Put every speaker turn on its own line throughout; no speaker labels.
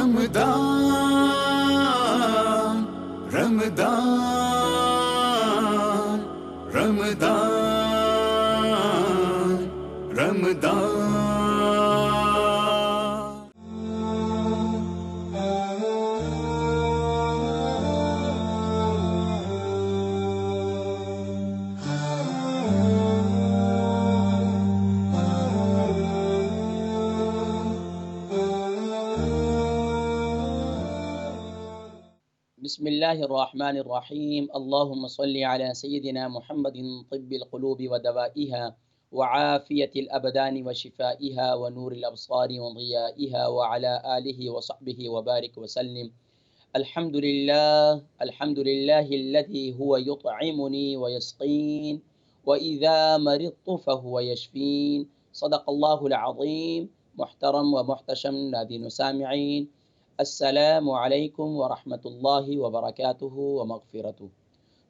रमदान रमदान रमदान रमदान।
बिस्मिल्लाहिर्रहमानिर्रहीम। अल्लाहुम्मा सल्लि अला सय्यिदिना मुहम्मदिन तिब्बिल क़ुलूबि व दवाइहा व आफ़ियतिल अबदानि व शिफ़ाइहा व नूरिल अब्सारि व ज़ियाइहा व अला आलिहि व सहबिहि व बारिक व सल्लिम। अल्हम्दुलिल्लाहिल्लज़ी हुवा युत्'iमुनी व यस्क़ीन व इज़ा मरिज़्तु फ़हुवा यशफ़ीन। सदक़ल्लाहुल अज़ीम। मुहतरम व मुहतशम नाज़रीन व सामिईन, अस्सलामु अलैकुम व रहमतुल्लाहि व बरकातुहू व मग़फ़िरतुहू।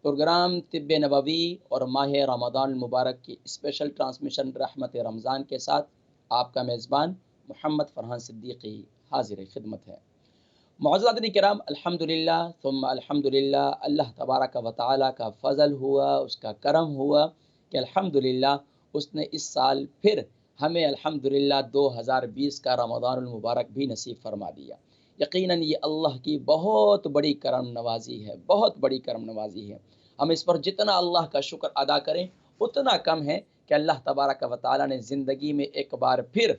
प्रोग्राम तिब्ब नबवी और माह रमज़ान मुबारक की स्पेशल ट्रांसमिशन रहमत रमज़ान के साथ आपका मेज़बान मोहम्मद फ़रहान सिद्दीकी हाज़िर खिदमत है। मुअज़्ज़ज़ीन किराम, अल्हम्दुलिल्लाह सुम्मा अल्हम्दुलिल्लाह, अल्लाह तबारक व तआला का फ़ज़ल हुआ, उसका करम हुआ कि अल्हम्दुलिल्लाह उसने इस साल फिर हमें अल्हम्दुलिल्लाह 2020 का रमज़ानुल मुबारक भी नसीब फरमा दिया। यकीनन ये अल्लाह की बहुत बड़ी करम नवाज़ी है, बहुत बड़ी करम नवाज़ी है। हम इस पर जितना अल्लाह का शुक्र अदा करें उतना कम है कि अल्लाह तबारक व तआला ने ज़िंदगी में एक बार फिर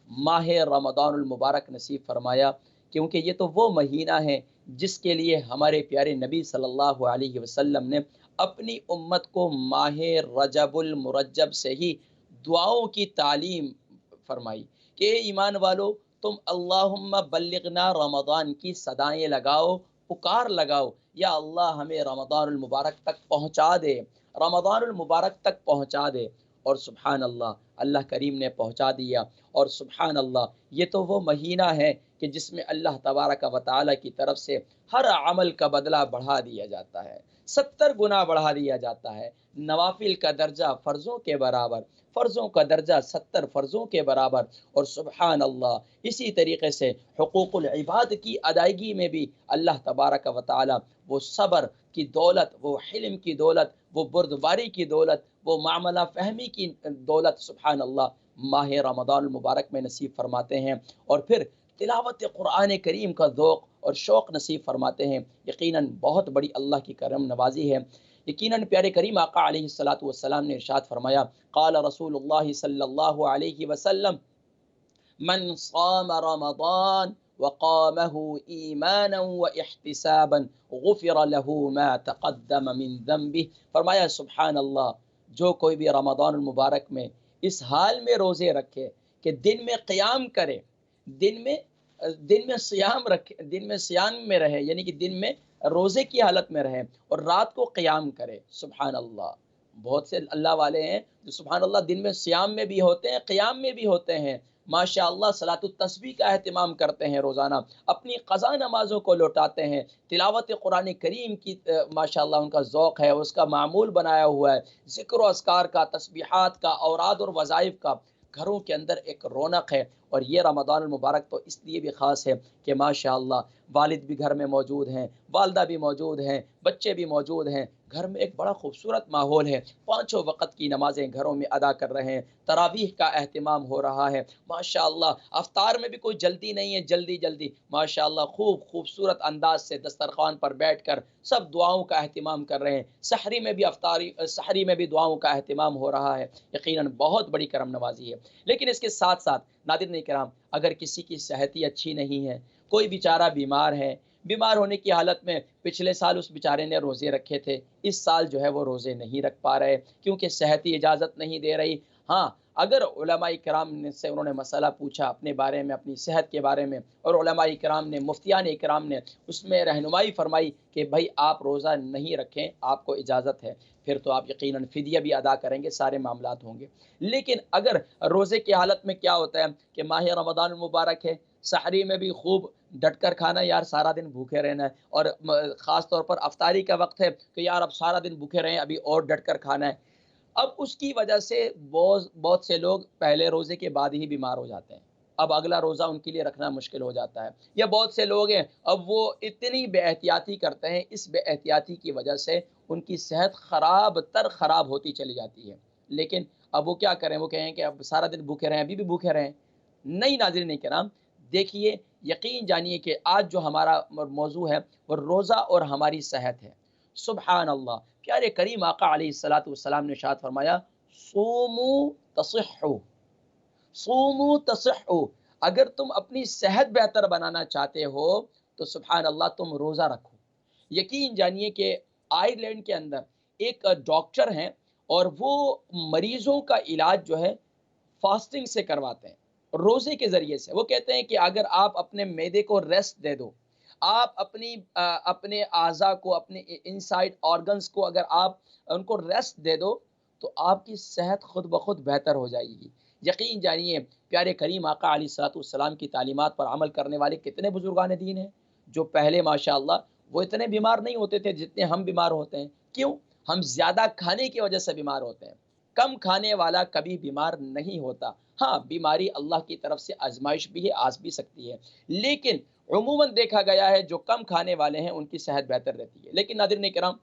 माह रमज़ानुल मुबारक नसीब फरमाया, क्योंकि ये तो वो महीना है जिसके लिए हमारे प्यारे नबी सल्लल्लाहु अलैहि वसल्लम ने अपनी उम्मत को माह रजबुल मुरज्जब से ही दुआओं की तालीम फरमाई कि ईमान वालो, तुम अल्लाहुम्मा बल्लिगना रमज़ान की सदाएं लगाओ, पुकार लगाओ, या अल्लाह हमें रमज़ानुल मुबारक तक पहुँचा दे, रमज़ानुल मुबारक तक पहुँचा दे। और सुभान अल्लाह, अल्लाह करीम ने पहुँचा दिया। और सुभान अल्लाह, ये तो वो महीना है कि जिसमें अल्लाह तबारक व तआला की तरफ से हर अमल का बदला बढ़ा दिया जाता है, 70 गुना बढ़ा दिया जाता है। नवाफिल का दर्जा फ़र्ज़ों के बराबर, फ़र्ज़ों का दर्जा 70 फ़र्ज़ों के बराबर। और सुभान अल्लाह, इसी तरीक़े से हुकूकुल इबाद की अदायगी में भी अल्लाह तबारक व तआला वो सब्र की दौलत, वो हिल्म की दौलत, वो बुर्दबारी की दौलत, वो मामला फ़हमी की दौलत सुभान अल्लाह माह रमज़ानुल मुबारक में नसीब फरमाते हैं। और फिर तिलावत कुरान करीम का ज़ौक़ और शौक़ नसीब फरमाते हैं। यकीनन बहुत बड़ी अल्लाह की करम नवाज़ी है। यकीनन प्यारे करीम आका अलैहिस्सलातु वस्सलाम ने इरशाद फरमाया, क़ाल रसूलुल्लाह सल्लल्लाहु अलैहि वसल्लम, मन साम रमज़ान व क़ामहु ईमानन व इहतिसाबन गुफ़िर लहू मा तक़द्दम मिन ज़ंबिह। फरमाया सुभान अल्लाह, जो कोई भी रमज़ानुल मुबारक में इस हाल में रोज़े रखे कि दिन में क़याम करे, दिन में सियाम रखे, दिन में सियाम में रहे, यानी कि दिन में रोज़े की हालत में रहे और रात को क़याम करे। सुभान अल्लाह, बहुत से अल्लाह वाले हैं जो सुभान अल्लाह दिन में सियाम में भी होते हैं, क़याम में भी होते हैं, माशाअल्लाह सलातुत तस्बीह का एहतिमाम करते हैं, रोज़ाना अपनी क़ज़ा नमाज़ों को लौटाते हैं, तिलावत कुरान करीम की माशाअल्लाह उनका ज़ौक़ है, उसका मामूल बनाया हुआ है, ज़िक्र व अस्कार का, तस्बीहात का, औराद और वज़ाइफ़ का। घरों के अंदर एक रौनक है। और ये रमज़ानुल मुबारक तो इसलिए भी ख़ास है कि माशाअल्लाह वालिद भी घर में मौजूद हैं, वालदा भी मौजूद हैं, बच्चे भी मौजूद हैं। घर में एक बड़ा खूबसूरत माहौल है, पाँचों वक़्त की नमाज़ें घरों में अदा कर रहे हैं, तरावीह का एहतिमाम हो रहा है माशाअल्लाह। अफ्तार में भी कोई जल्दी नहीं है, जल्दी माशाअल्लाह खूबसूरत अंदाज से दस्तरख़्वान पर बैठकर सब दुआओं का एहतिमाम कर रहे हैं। सहरी में भी सहरी में भी दुआओं का एहतिमाम हो रहा है। यकीनन बहुत बड़ी करम नवाज़ी है। लेकिन इसके साथ साथ नाज़रीन किराम, अगर किसी की सेहत ही अच्छी नहीं है, कोई बेचारा बीमार है, बीमार होने की हालत में पिछले साल उस बेचारे ने रोज़े रखे थे, इस साल जो है वो रोज़े नहीं रख पा रहे क्योंकि सेहत ही इजाज़त नहीं दे रही। हाँ, अगर उलमाए किराम ने से उन्होंने मसला पूछा अपने बारे में, अपनी सेहत के बारे में, और उलमाए किराम ने, मुफ्तियान किराम ने उसमें रहनुमाई फरमाई कि भाई आप रोज़ा नहीं रखें, आपको इजाज़त है, फिर तो आप यकीनन फ़िदिया भी अदा करेंगे, सारे मामलात होंगे। लेकिन अगर रोज़े की हालत में क्या होता है कि माह रमज़ान मुबारक है, सहरी में भी खूब डट कर खाना, यार सारा दिन भूखे रहना है, और ख़ास तौर पर अफ्तारी का वक्त है कि यार अब सारा दिन भूखे रहें, अभी और डट कर खाना है। अब उसकी वजह से बहुत बहुत से लोग पहले रोज़े के बाद ही बीमार हो जाते हैं। अब अगला रोज़ा उनके लिए रखना मुश्किल हो जाता है। या बहुत से लोग हैं, अब वो इतनी बेएहतियाती करते हैं, इस बेएहतियाती की वजह से उनकी सेहत ख़राब होती चली जाती है। लेकिन अब वो क्या करें, वो कहें कि अब सारा दिन भूखे रहें, अभी भी भूखे रहें। नहीं नाज़रीन किराम, देखिए, यकीन जानिए कि आज जो हमारा मौज़ू है वो रोज़ा और हमारी सेहत है। सुबहान अल्लाह! प्यारे करीम आका अलैहिस्सलातु वस्सलाम ने इरशाद फरमाया, सूमू तसिह्हू, सूमू तसिह्हू, अगर तुम अपनी सेहत बेहतर बनाना चाहते हो तो सुबहान अल्लाह तुम रोज़ा रखो। यकीन जानिए कि आयरलैंड के अंदर एक डॉक्टर हैं और वो मरीज़ों का इलाज जो है फास्टिंग से करवाते हैं, रोज़े के ज़रिए से। वो कहते हैं कि अगर आप अपने मैदे को रेस्ट दे दो, आप अपने अज़ा को, अपने इनसाइड ऑर्गन्स को अगर आप उनको रेस्ट दे दो, तो आपकी सेहत खुद ब खुद बेहतर हो जाएगी। यकीन जानिए, प्यारे करीम आका अलैहिस्सलातु वस्सलाम की तालीमात पर अमल करने वाले कितने बुज़ुर्गान दीन हैं, जो पहले माशाअल्लाह वो इतने बीमार नहीं होते थे जितने हम बीमार होते हैं। क्यों? हम ज़्यादा खाने की वजह से बीमार होते हैं। कम खाने वाला कभी बीमार नहीं होता। हाँ, बीमारी अल्लाह की तरफ से आज़माइश भी है, आज़ भी सकती है। लेकिन उमूमन देखा गया है जो कम खाने वाले हैं उनकी सेहत बेहतर रहती है। लेकिन नाज़रीन किराम,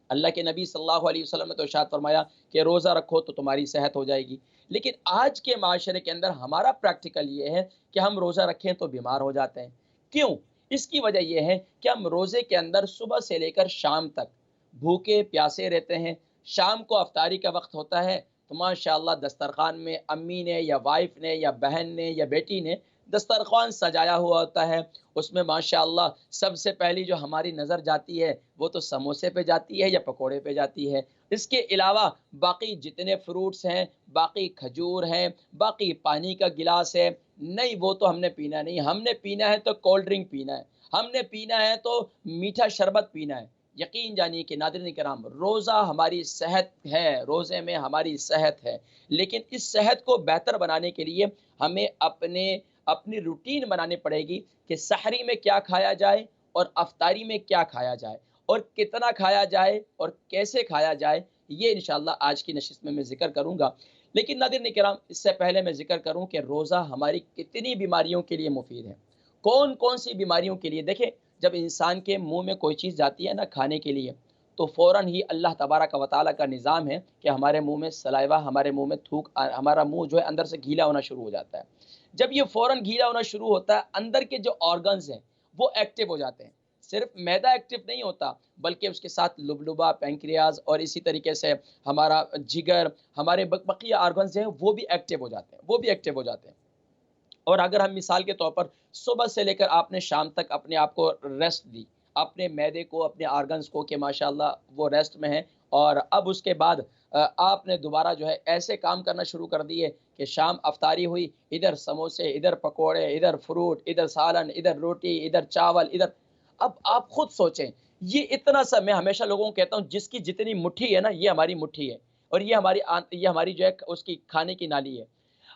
अल्लाह के नबी सल्लल्लाहु अलैहि वसल्लम ने तो इरशाद फरमाया कि रोज़ा रखो तो तुम्हारी सेहत हो जाएगी। लेकिन आज के माशरे के अंदर हमारा प्रैक्टिकल ये है कि हम रोज़ा रखें तो बीमार हो जाते हैं। क्यों? इसकी वजह ये है कि हम रोज़े के अंदर सुबह से लेकर शाम तक भूखे प्यासे रहते हैं। शाम को अफ्तारी का वक़्त होता है तो माशाअल्लाह दस्तरख़्वान में अम्मी ने या वाइफ़ ने या बहन ने या बेटी ने दस्तरख़्वान सजाया हुआ होता है। उसमें माशाअल्लाह सबसे पहली जो हमारी नज़र जाती है वो तो समोसे पे जाती है या पकोड़े पे जाती है। इसके अलावा बाकी जितने फ्रूट्स हैं, बाकी खजूर हैं, बाकी पानी का गिलास है, नहीं वो तो हमने पीना नहीं, हमने पीना है तो कोल्ड ड्रिंक पीना है, हमने पीना है तो मीठा शरबत पीना है। यकीन जानिए कि नाज़रीन किराम, रोज़ा हमारी सेहत है, रोज़े में हमारी सेहत है। लेकिन इस सेहत को बेहतर बनाने के लिए हमें अपनी रूटीन बनानी पड़ेगी कि सहरी में क्या खाया जाए और अफ्तारी में क्या खाया जाए और कितना खाया जाए और कैसे खाया जाए, ये इंशाअल्लाह आज की नशिस्त में मैं ज़िक्र करूँगा। लेकिन नाज़रीन किराम, इससे पहले मैं ज़िक्र करूँ कि रोज़ा हमारी कितनी बीमारियों के लिए मुफ़ीद है। कौन-कौन सी बीमारियों के लिए? देखिए, जब इंसान के मुँह में कोई चीज़ जाती है ना खाने के लिए, तो फ़ौरन ही अल्लाह तबारक व तआला का निज़ाम है कि हमारे मुँह में सलाइवा, हमारे मुँह में थूक, हमारा मुँह जो है अंदर से गीला होना शुरू हो जाता है। जब ये फ़ौरन गीला होना शुरू होता है, अंदर के जो ऑर्गन्स हैं, वो एक्टिव हो जाते हैं। सिर्फ़ मैदा एक्टिव नहीं होता, बल्कि उसके साथ लुबलुबा, पैंक्रियाज़ और इसी तरीके से हमारा जिगर, हमारे बकिया ऑर्गन्स हैं, वो भी एक्टिव हो जाते हैं, वो भी एक्टिव हो जाते हैं। और अगर हम मिसाल के तौर पर सुबह से लेकर आपने शाम तक अपने आप को रेस्ट दी, अपने मैदे को, अपने ऑर्गन्स को कि माशाल्लाह वो रेस्ट में है, और अब उसके बाद आपने दोबारा जो है ऐसे काम करना शुरू कर दिए कि शाम अफ्तारी हुई, इधर समोसे, इधर पकोड़े, इधर फ्रूट, इधर सालन, इधर रोटी, इधर चावल, इधर। अब आप खुद सोचें, ये इतना सा, मैं हमेशा लोगों को कहता हूँ जिसकी जितनी मुट्ठी है ना, ये हमारी मुट्ठी है और ये हमारी जो है उसकी खाने की नाली है।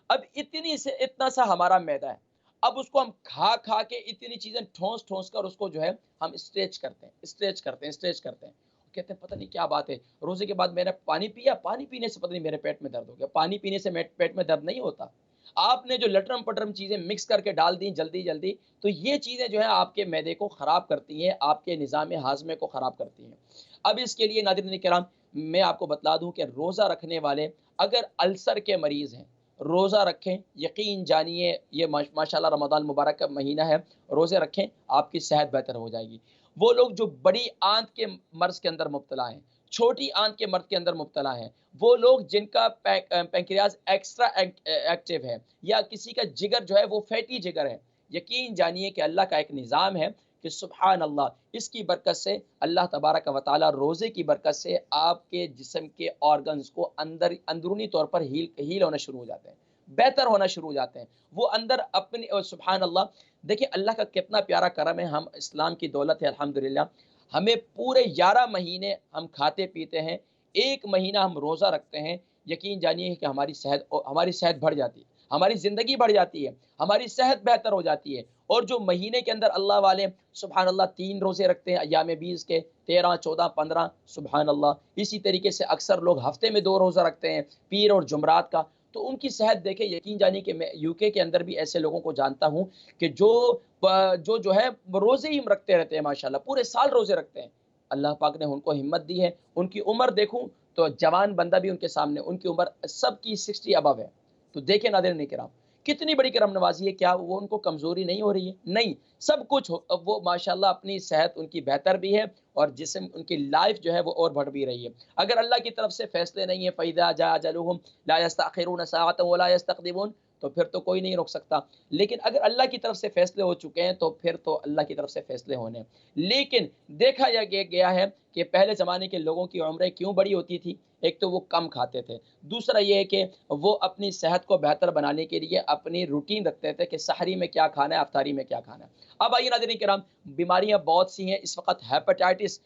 अब इतनी से इतना सा हमारा मैदा है। अब उसको हम खा-खा के इतनी चीज़ें ठोस-ठोस कर उसको जो है हम स्ट्रेच करते हैं, स्ट्रेच करते हैं, स्ट्रेच करते हैं। कहते हैं पता नहीं क्या बात है, रोज़े के बाद मैंने पानी पिया, पानी पीने से पता नहीं मेरे पेट में दर्द हो गया। पानी पीने से पेट में दर्द नहीं होता। आपने जो लटरम-पटरम चीज़ें मिक्स करके डाल दी जल्दी-जल्दी, तो ये चीज़ें जो है आपके मैदे को ख़राब करती हैं, आपके निज़ाम हाज़मे को ख़राब करती हैं। अब इसके लिए नाज़रीन किराम, मैं आपको बतला दूँ कि रोज़ा रखने वाले अगर अल्सर के मरीज़ हैं, रोज़ा रखें, यकीन जानिए ये माशाअल्लाह रमज़ान मुबारक का महीना है, रोज़े रखें, आपकी सेहत बेहतर हो जाएगी। वो लोग जो बड़ी आँत के मर्ज़ के अंदर मुब्तला हैं, छोटी आँत के मर्ज़ के अंदर मुब्तला हैं, वो लोग जिनका पैंक्रियाज़ एक्स्ट्रा एक्टिव है या किसी का जिगर जो है वो फैटी जिगर है, यकीन जानिए कि अल्लाह का एक निज़ाम है कि सुब्हान अल्लाह, इसकी बरकत से अल्लाह तबारक व तआला रोज़े की बरकत से आपके जिस्म के ऑर्गन्स को अंदरूनी तौर पर हील होना शुरू हो जाते हैं, बेहतर होना शुरू हो जाते हैं। वो अंदर अपनी सुब्हान अल्लाह, देखिए अल्लाह का कितना प्यारा करम है, हम इस्लाम की दौलत है अल्हम्दुलिल्लाह। हमें पूरे 11 महीने हम खाते-पीते हैं, 1 महीना हम रोज़ा रखते हैं, यकीन जानिए कि हमारी सेहत बढ़ जाती है, हमारी ज़िंदगी बढ़ जाती है, हमारी सेहत बेहतर हो जाती है। और जो महीने के अंदर अल्लाह वाले सुबहान अल्लाह 3 रोज़े रखते हैं अय्याम बीस के, 13, 14, 15 सुबहान अल्लाह। इसी तरीके से अक्सर लोग हफ्ते में 2 रोज़ा रखते हैं, पीर और जुमरात का। तो उनकी सेहत देखें, यकीन जानिए कि मैं यूके के अंदर भी ऐसे लोगों को जानता हूँ कि जो है वो रोज़े ही रखते रहते हैं माशाल्लाह, पूरे साल रोज़े रखते हैं। अल्लाह पाक ने उनको हिम्मत दी है। उनकी उम्र देखूँ तो जवान बंदा भी उनके सामने, उनकी उम्र सबकी 60 अबव है। तो देखें नाज़रीन किराम, कितनी बड़ी करम नवाज़ी है, क्या वो उनको कमज़ोरी नहीं हो रही है? नहीं, सब कुछ वो माशाल्लाह अपनी सेहत उनकी बेहतर भी है और जिस्म उनकी लाइफ़ जो है वो और बढ़ भी रही है। अगर अल्लाह की तरफ से फ़ैसले नहीं है, फ़इज़ा जाअ अजलुहुम ला यस्तअखिरून सअतन व ला यस्तक़दिमून, तो फिर तो कोई नहीं रोक सकता। लेकिन अगर अल्लाह की तरफ से फ़ैसले हो चुके हैं, तो फिर तो अल्लाह की तरफ से फ़ैसले होने हैं। लेकिन देखा या गया है कि पहले ज़माने के लोगों की उम्रें क्यों बड़ी होती थी? एक तो वो कम खाते थे, दूसरा ये है कि वो अपनी सेहत को बेहतर बनाने के लिए अपनी रूटीन रखते थे कि सहरी में क्या खाना है, अफ्तारी में क्या खाना है। अब आइए नाज़रीन किराम, बीमारियाँ बहुत सी हैं इस वक़्त, हेपेटाइटिस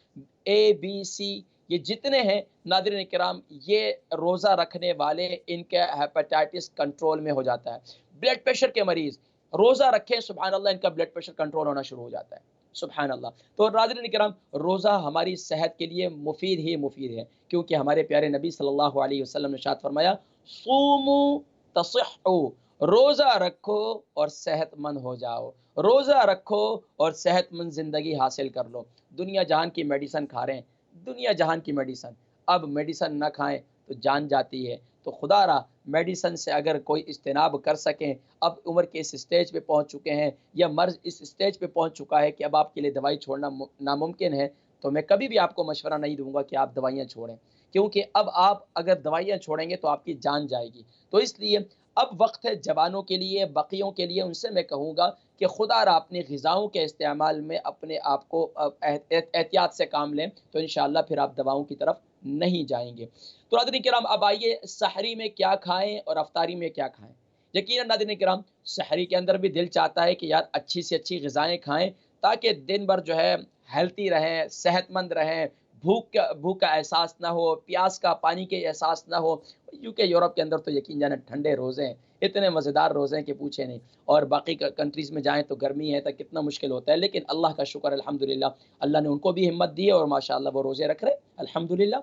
ए, बी, सी, ये जितने हैं नाज़रीन किराम, ये रोज़ा रखने वाले इनके हेपेटाइटिस कंट्रोल में हो जाता है। ब्लड प्रेशर के मरीज़ रोज़ा रखें, सुभान अल्लाह, इनका ब्लड प्रेशर कंट्रोल होना शुरू हो जाता है। सुभान अल्लाह। तो नाज़रीन किराम, रोज़ा हमारी सेहत के लिए मुफ़ीद ही मुफ़ीद है, क्योंकि हमारे प्यारे नबी सल्लल्लाहु अलैहि वसल्लम ने इरशाद फरमाया, सूमू तसिह्हू, रोज़ा रखो और सेहतमंद हो जाओ। रोज़ा रखो और सेहतमंद ज़िंदगी हासिल कर लो। दुनिया जहान की मेडिसिन खा रहे हैं, दुनिया जहान की मेडिसिन। अब मेडिसिन ना खाएँ तो जान जाती है। तो खुदारा मेडिसिन से अगर कोई इज्तनाब कर सकें, अब उम्र के इस स्टेज पे पहुँच चुके हैं या मर्ज़ इस स्टेज पे पहुँच चुका है कि अब आपके लिए दवाई छोड़ना नामुमकिन है, तो मैं कभी भी आपको मशवरा नहीं दूँगा कि आप दवाइयाँ छोड़ें। क्योंकि अब आप अगर दवाइयाँ छोड़ेंगे तो आपकी जान जाएगी। तो इसलिए अब वक़्त है जवानों के लिए, बकियों के लिए, उनसे मैं कहूँगा कि खुदारा अपनी ग़िज़ाओं के इस्तेमाल में अपने आप को एहतियात से काम लें, तो इंशाअल्लाह फिर आप दवाओं की तरफ नहीं जाएँगे। तो नाज़रीन किराम, अब आइए सहरी में क्या खाएँ और अफ्तारी में क्या खाएँ? यकीनन नाज़रीन किराम, सहरी के अंदर भी दिल चाहता है कि यार अच्छी से अच्छी ग़िज़ाएँ खाएँ, ताकि दिन भर जो है हेल्थी रहें, सेहतमंद रहें, भूख का एहसास ना हो, प्यास का, पानी के एहसास ना हो। यूके, यूरोप के अंदर तो यकीन जाने ठंडे रोज़े हैं, इतने मज़ेदार रोज़े हैं कि पूछे नहीं। और बाकी कंट्रीज़ में जाएँ तो गर्मी है तो कितना मुश्किल होता है, लेकिन अल्लाह का शुक्र अल्हम्दुलिल्लाह, अल्लाह ने उनको भी हिम्मत दी है और माशाअल्लाह वो रोज़े रख रहे हैं, अल्हम्दुलिल्लाह।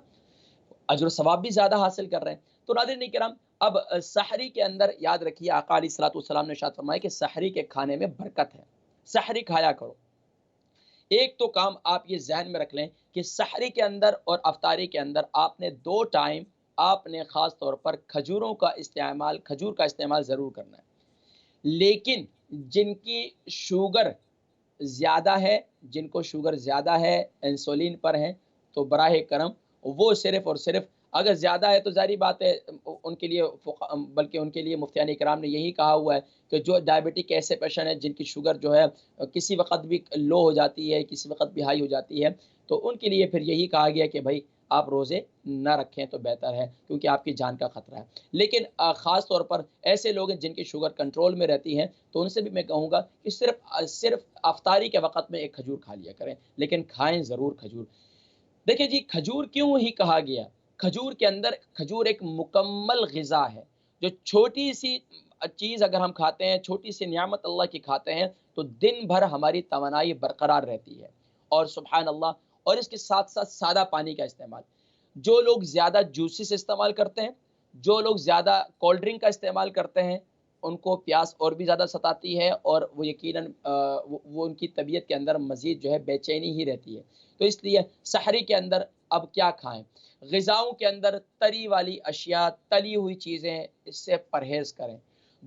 अजर सवाब भी ज़्यादा हासिल कर रहे हैं। तो नाज़रीन किराम, अब सहरी के अंदर याद रखिए, आका अलैहिस्सलातु वस्सलाम ने इरशाद फरमाया कि सहरी के खाने में बरकत है, सहरी खाया करो। एक तो काम आप ये ज़हन में रख लें कि सहरी के अंदर और अफ्तारी के अंदर आपने 2 टाइम आपने ख़ास तौर पर खजूर का इस्तेमाल ज़रूर करना है। लेकिन जिनकी शुगर ज़्यादा है, जिनको शुगर ज़्यादा है, इंसुलिन पर हैं, तो बराए करम वो सिर्फ़ और सिर्फ़, अगर ज़्यादा है तो ज़ाहिर बात है उनके लिए बल्कि उनके लिए मुफ्तियान इकराम ने यही कहा हुआ है कि जो डायबिटिक ऐसे पेशेंट हैं जिनकी शुगर जो है किसी वक़्त भी लो हो जाती है, किसी वक़्त भी हाई हो जाती है, तो उनके लिए फिर यही कहा गया कि भई आप रोज़े ना रखें तो बेहतर है, क्योंकि आपकी जान का ख़तरा है। लेकिन ख़ास तौर पर ऐसे लोग हैं जिनकी शुगर कंट्रोल में रहती है, तो उनसे भी मैं कहूँगा कि सिर्फ़ अफ्तारी के वक़्त में एक खजूर खा लिया करें, लेकिन खाएँ ज़रूर खजूर। देखिए जी, खजूर क्यों ही कहा गया? खजूर एक मुकम्मल ग़िज़ा है, जो छोटी-सी चीज़ अगर हम खाते हैं, छोटी-सी नियामत अल्लाह की खाते हैं, तो दिन भर हमारी तवानाई बरकरार रहती है। और सुभान अल्लाह, और इसके साथ-साथ सादा पानी का इस्तेमाल। जो लोग ज़्यादा जूसेस इस्तेमाल करते हैं, जो लोग ज़्यादा कोल्ड ड्रिंक का इस्तेमाल करते हैं, उनको प्यास और भी ज़्यादा सताती है और वो यकीनन वो उनकी तबीयत के अंदर मज़ीद जो है बेचैनी ही रहती है। तो इसलिए सहरी के अंदर अब क्या खाएँ? ग़िज़ाओं के अंदर तरी वाली अशिया, तली हुई चीज़ें, इससे परहेज़ करें।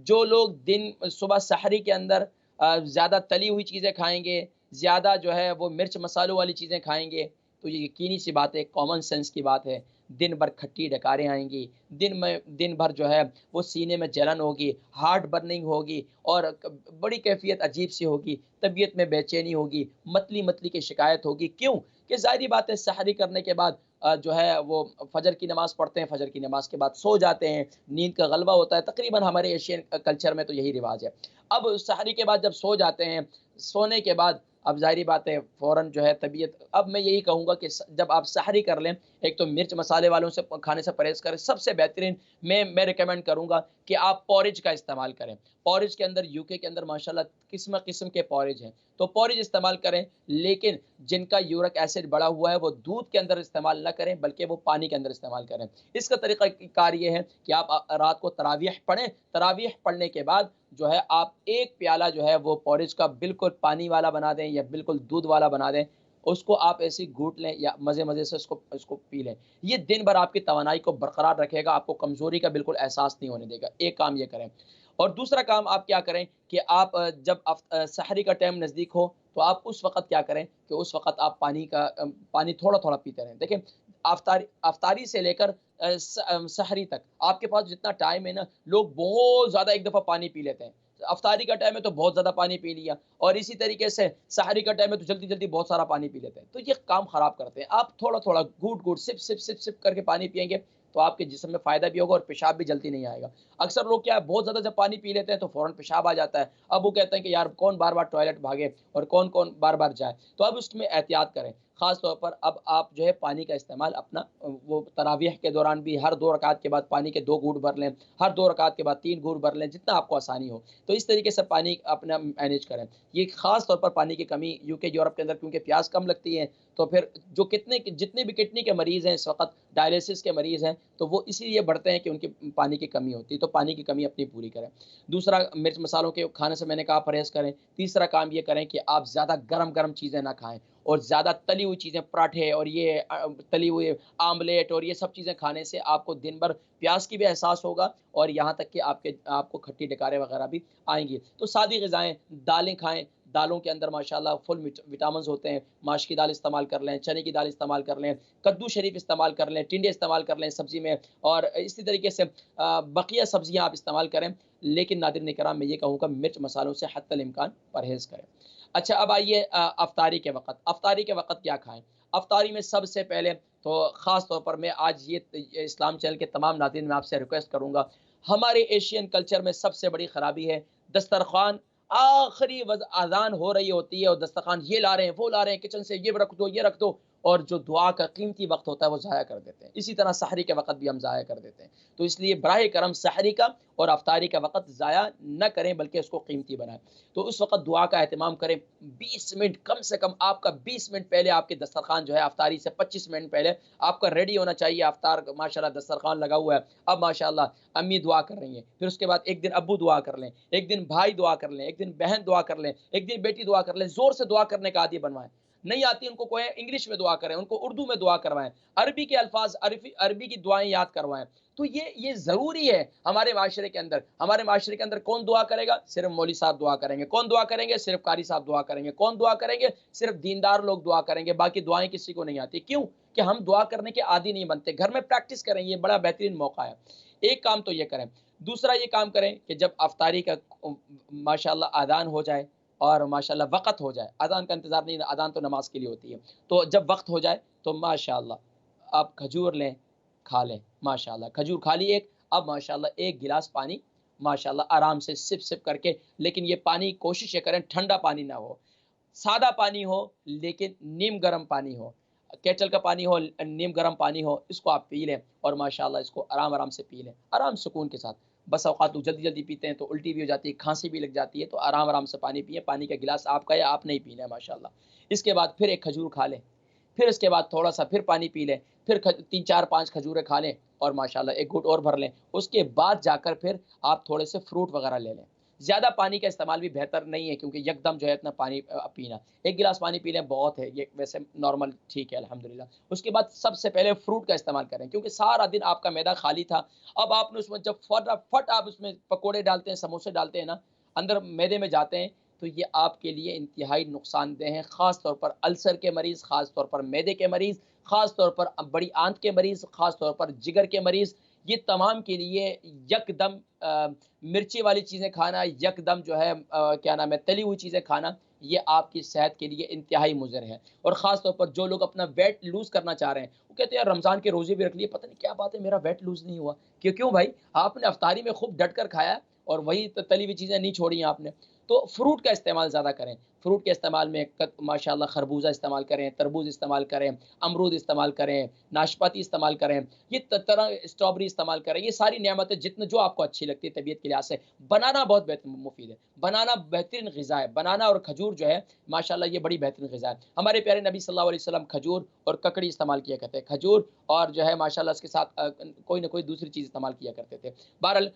जो लोग दिन सुबह सहरी के अंदर ज़्यादा तली हुई चीज़ें खाएँगे, ज़्यादा जो है वो मिर्च मसालों वाली चीज़ें खाएँगे, तो ये यकीनी सी बात है, कॉमन सेंस की बात है, दिन भर खट्टी डकारें आएँगी, दिन भर जो है वो सीने में जलन होगी, हार्ट बर्निंग होगी और बड़ी कैफ़ियत अजीब-सी होगी, तबीयत में बेचैनी होगी, मतली-मतली की शिकायत होगी। क्यों? कि ज़ाहिर-सी बात है, सहरी करने के बाद जो है वो फ़जर की नमाज़ पढ़ते हैं, फ़जर की नमाज़ के बाद सो जाते हैं, नींद का गलबा होता है, तकरीबन हमारे एशियन कल्चर में तो यही रिवाज है। अब सहरी के बाद जब सो जाते हैं, सोने के बाद अब ज़ाहिर-सी बात है फ़ौरन जो है तबीयत, अब मैं यही कहूँगा कि जब आप सहरी कर लें, एक तो मिर्च मसाले वालों से खाने से परहेज़ करें। सबसे बेहतरीन मैं रिकमेंड करूँगा कि आप पॉरेज का इस्तेमाल करें। पॉरेज के अंदर यूके के अंदर माशाल्लाह किस्म-किस्म के पॉरेज हैं, तो पॉरेज इस्तेमाल करें। लेकिन जिनका यूरिक एसिड बढ़ा हुआ है, वो दूध के अंदर इस्तेमाल ना करें, बल्कि वो पानी के अंदर इस्तेमाल करें। इसका तरीक़ाकार ये है कि आप रात को तरावीह पढ़ें, तरावीह पढ़ने के बाद जो है आप 1 प्याला जो है वो पॉरेज का बिल्कुल पानी वाला बना दें या बिल्कुल दूध वाला बना दें। उसको आप ऐसे ही घूँट लें या मज़े-मज़े से उसको पी लें। ये दिन भर आपकी तवानाई को बरकरार रखेगा, आपको कमज़ोरी का बिल्कुल एहसास नहीं होने देगा। एक काम ये करें। और दूसरा काम आप क्या करें कि आप जब सहरी का टाइम नज़दीक हो, तो आप उस वक़्त क्या करें कि उस वक़्त आप पानी थोड़ा-थोड़ा पीते रहें। देखिए, अफ्तारी से लेकर सहरी तक आपके पास जितना टाइम है ना, लोग बहुत ज़्यादा एक दफ़ा पानी पी लेते हैं। अफ्तारी का टाइम है तो बहुत ज़्यादा पानी पी लिया, और इसी तरीके से सहरी का टाइम है तो जल्दी-जल्दी बहुत सारा पानी पी लेते हैं। तो ये काम ख़राब करते हैं। आप थोड़ा-थोड़ा, घूँट-घूँट, सिप करके पानी पिएँगे, तो आपके जिस्म में फ़ायदा भी होगा और पेशाब भी जल्दी नहीं आएगा। अक्सर लोग क्या है, बहुत ज़्यादा जब पानी पी लेते हैं तो फ़ौरन पेशाब आ जाता है। अब वो कहते हैं कि यार कौन बार-बार टॉयलेट भागे और कौन-कौन बार-बार जाए। तो अब उसमें एहतियात करें। ख़ास तौर पर अब आप जो है पानी का इस्तेमाल अपना वो तरावीह के दौरान भी हर 2 रकात के बाद पानी के 2 घूँट भर लें, हर 2 रकात के बाद 3 घूँट भर लें, जितना आपको आसानी हो। तो इस तरीके से पानी अपना मैनेज करें। ये ख़ास तौर पर पानी की कमी यूके, यूरोप के अंदर क्योंकि प्यास कम लगती है, तो फिर जो जितने भी किडनी के मरीज़ हैं इस वक़्त, डायलिसिस के मरीज़ हैं, तो वो इसीलिए बढ़ते हैं कि उनकी पानी की कमी होती है। तो पानी की कमी अपनी पूरी करें। दूसरा, मिर्च मसालों के खाने से मैंने कहा परहेज़ करें। तीसरा काम ये करें कि आप ज़्यादा गरम-गरम चीज़ें ना खाएँ, और ज़्यादा तली हुई चीज़ें, पराठे और ये तली हुई आमलेट और ये सब चीज़ें खाने से आपको दिन भर प्यास की भी एहसास होगा, और यहाँ तक कि आपको खट्टी डकारें वग़ैरह भी आएँगी। तो सादी ग़िज़ाएँ, दालें खाएँ, दालों के अंदर माशाल्लाह फुल विटामिन्स होते हैं। माश की दाल इस्तेमाल कर लें, चने की दाल इस्तेमाल कर लें, कद्दू शरीफ इस्तेमाल कर लें, टिंडे इस्तेमाल कर लें सब्ज़ी में, और इसी तरीके से बक़िया सब्ज़ियाँ आप इस्तेमाल करें। लेकिन नाज़रीन इकराम, मैं ये कहूँगा मिर्च मसालों से हत्तल इम्कान परहेज़ करें। अच्छा, अब आइए अफ़्तारी के वक़्त। अफ़्तारी के वक़्त क्या खाएँ? अफ़्तारी में सबसे पहले तो ख़ास तौर पर मैं आज ये इस्लाम चैनल के तमाम नाज़रीन, मैं आपसे रिक्वेस्ट करूँगा, हमारे एशियन कल्चर में सबसे बड़ी ख़राबी है दस्तरख़्वान। आखिरी अज़ान हो रही होती है और दस्तरख़्वान ये ला रहे हैं, वो ला रहे हैं, किचन से ये रख दो, ये रख दो, और जो दुआ का कीमती वक़्त होता है वो ज़ाया कर देते हैं। इसी तरह सहरी के वक़्त भी हम ज़ाया कर देते हैं। तो इसलिए बराए करम सहरी का और अफ़्तारी का वक़्त ज़ाया न करें, बल्कि उसको कीमती बनाएँ। तो उस वक़्त दुआ का एहतमाम करें। 20 मिनट, कम से कम आपका 20 मिनट पहले आपके दस्तरख़्वान जो है, अफ़्तारी से 25 मिनट पहले आपका रेडी होना चाहिए। अफ़्तार माशाल्लाह दस्तरख़्वान लगा हुआ है। अब माशाल्लाह अम्मी दुआ कर रही हैं, फिर उसके बाद एक दिन अब्बू दुआ कर लें, एक दिन भाई दुआ कर लें, एक दिन बहन दुआ कर लें, एक दिन बेटी दुआ कर लें। ज़ोर से दुआ करने का आदी बनवाएँ। नहीं आती उनको कोई इंग्लिश में दुआ करें, उनको उर्दू में दुआ करवाएँ, अरबी के अल्फ़ाज़, अरबी की दुआएँ याद करवाएँ। तो ये ज़रूरी है हमारे माशरे के अंदर। हमारे माशरे के अंदर कौन दुआ करेगा? सिर्फ़ मौलवी साहब दुआ करेंगे। कौन दुआ करेंगे? सिर्फ़ कारी साहब दुआ करेंगे। कौन दुआ करेंगे? सिर्फ़ दीनदार लोग दुआ करेंगे, बाकी दुआएँ किसी को नहीं आती। क्यों? कि हम दुआ करने के आदी नहीं बनते। घर में प्रैक्टिस करें, ये बड़ा बेहतरीन मौका है। एक काम तो ये करें। दूसरा ये काम करें कि जब अफ़्तारी का माशाअल्लाह अज़ान हो जाए और माशाअल्लाह वक़्त हो जाए, अज़ान का इंतज़ार नहीं, अज़ान तो नमाज़ के लिए होती है। तो जब वक़्त हो जाए तो माशाअल्लाह आप खजूर लें, खा लें। माशाअल्लाह खजूर खा ली एक, अब माशाअल्लाह 1 गिलास पानी माशाअल्लाह आराम से सिप-सिप करके, लेकिन ये पानी कोशिश ये करें ठंडा पानी ना हो, सादा पानी हो, लेकिन नीम गर्म पानी हो। केटल का पानी हो, नीम गर्म पानी हो, इसको आप पी लें और माशाअल्लाह इसको आराम-आराम से पी लें, आराम सुकून के साथ। बस औक़ात लोग जल्दी-जल्दी पीते हैं तो उल्टी भी हो जाती है, खाँसी भी लग जाती है, तो आराम-आराम से पानी पिएँ, पानी का गिलास आपका या आपने ही पीना है माशाअल्लाह। इसके बाद फिर एक खजूर खा लें, फिर इसके बाद थोड़ा-सा फिर पानी पी लें, फिर 3, 4, 5 खजूरें खा लें और माशाअल्लाह एक घूँट और भर लें। उसके बाद जाकर फिर आप थोड़े से फ्रूट वग़ैरह ले लें। ज़्यादा पानी का इस्तेमाल भी बेहतर नहीं है, क्योंकि यकदम जो है इतना पानी पीना, 1 गिलास पानी पी लें बहुत है, ये वैसे नॉर्मल ठीक है अल्हम्दुलिल्लाह। उसके बाद सबसे पहले फ्रूट का इस्तेमाल करें, क्योंकि सारा दिन आपका मैदा खाली था। अब आपने उसमें जब फटाफट आप उसमें पकोड़े डालते हैं, समोसे डालते हैं ना, अंदर मैदे में जाते हैं, तो ये आपके लिए इंतहाई नुकसानदेह हैं। ख़ास तौर पर अल्सर के मरीज़, ख़ास तौर पर मैदे के मरीज़, ख़ास तौर पर बड़ी आंत के मरीज़, ख़ास तौर पर जिगर के मरीज़, ये तमाम के लिए यकदम मिर्ची वाली चीज़ें खाना, यकदम जो है क्या नाम है, तली हुई चीज़ें खाना, ये आपकी सेहत के लिए इंतहाई मुज़र है। और ख़ास तौर पर जो लोग अपना वेट लूज़ करना चाह रहे हैं, वो कहते हैं यार रमज़ान के रोज़े भी रख लिए, पता नहीं क्या बात है मेरा वेट लूज़ नहीं हुआ। क्यों भाई? आपने इफ्तारी में खूब डट कर खाया और वही तली हुई चीज़ें नहीं छोड़ी आपने। तो फ्रूट का इस्तेमाल ज़्यादा करें। फ्रूट के इस्तेमाल में माशाल्लाह खरबूजा इस्तेमाल करें, तरबूज इस्तेमाल करें, अमरूद इस्तेमाल करें, नाशपाती इस्तेमाल करें, ये तरह स्ट्रॉबेरी इस्तेमाल करें। ये सारी नेमतें जितने जो आपको अच्छी लगती है तबीयत के लिहाज से। बनाना बहुत मुफ़ीद है। बनाना बेहतरीन ग़िज़ा है। बनाना और खजूर जो है माशाल्लाह ये बड़ी बेहतरीन ग़िज़ा है। हमारे प्यारे नबी सल्लल्लाहु अलैहि वसल्लम खजूर और ककड़ी इस्तेमाल किया करते हैं। खजूर और जो है माशाल्लाह इसके साथ कोई न कोई दूसरी चीज़ इस्तेमाल किया करते थे। बहरहाल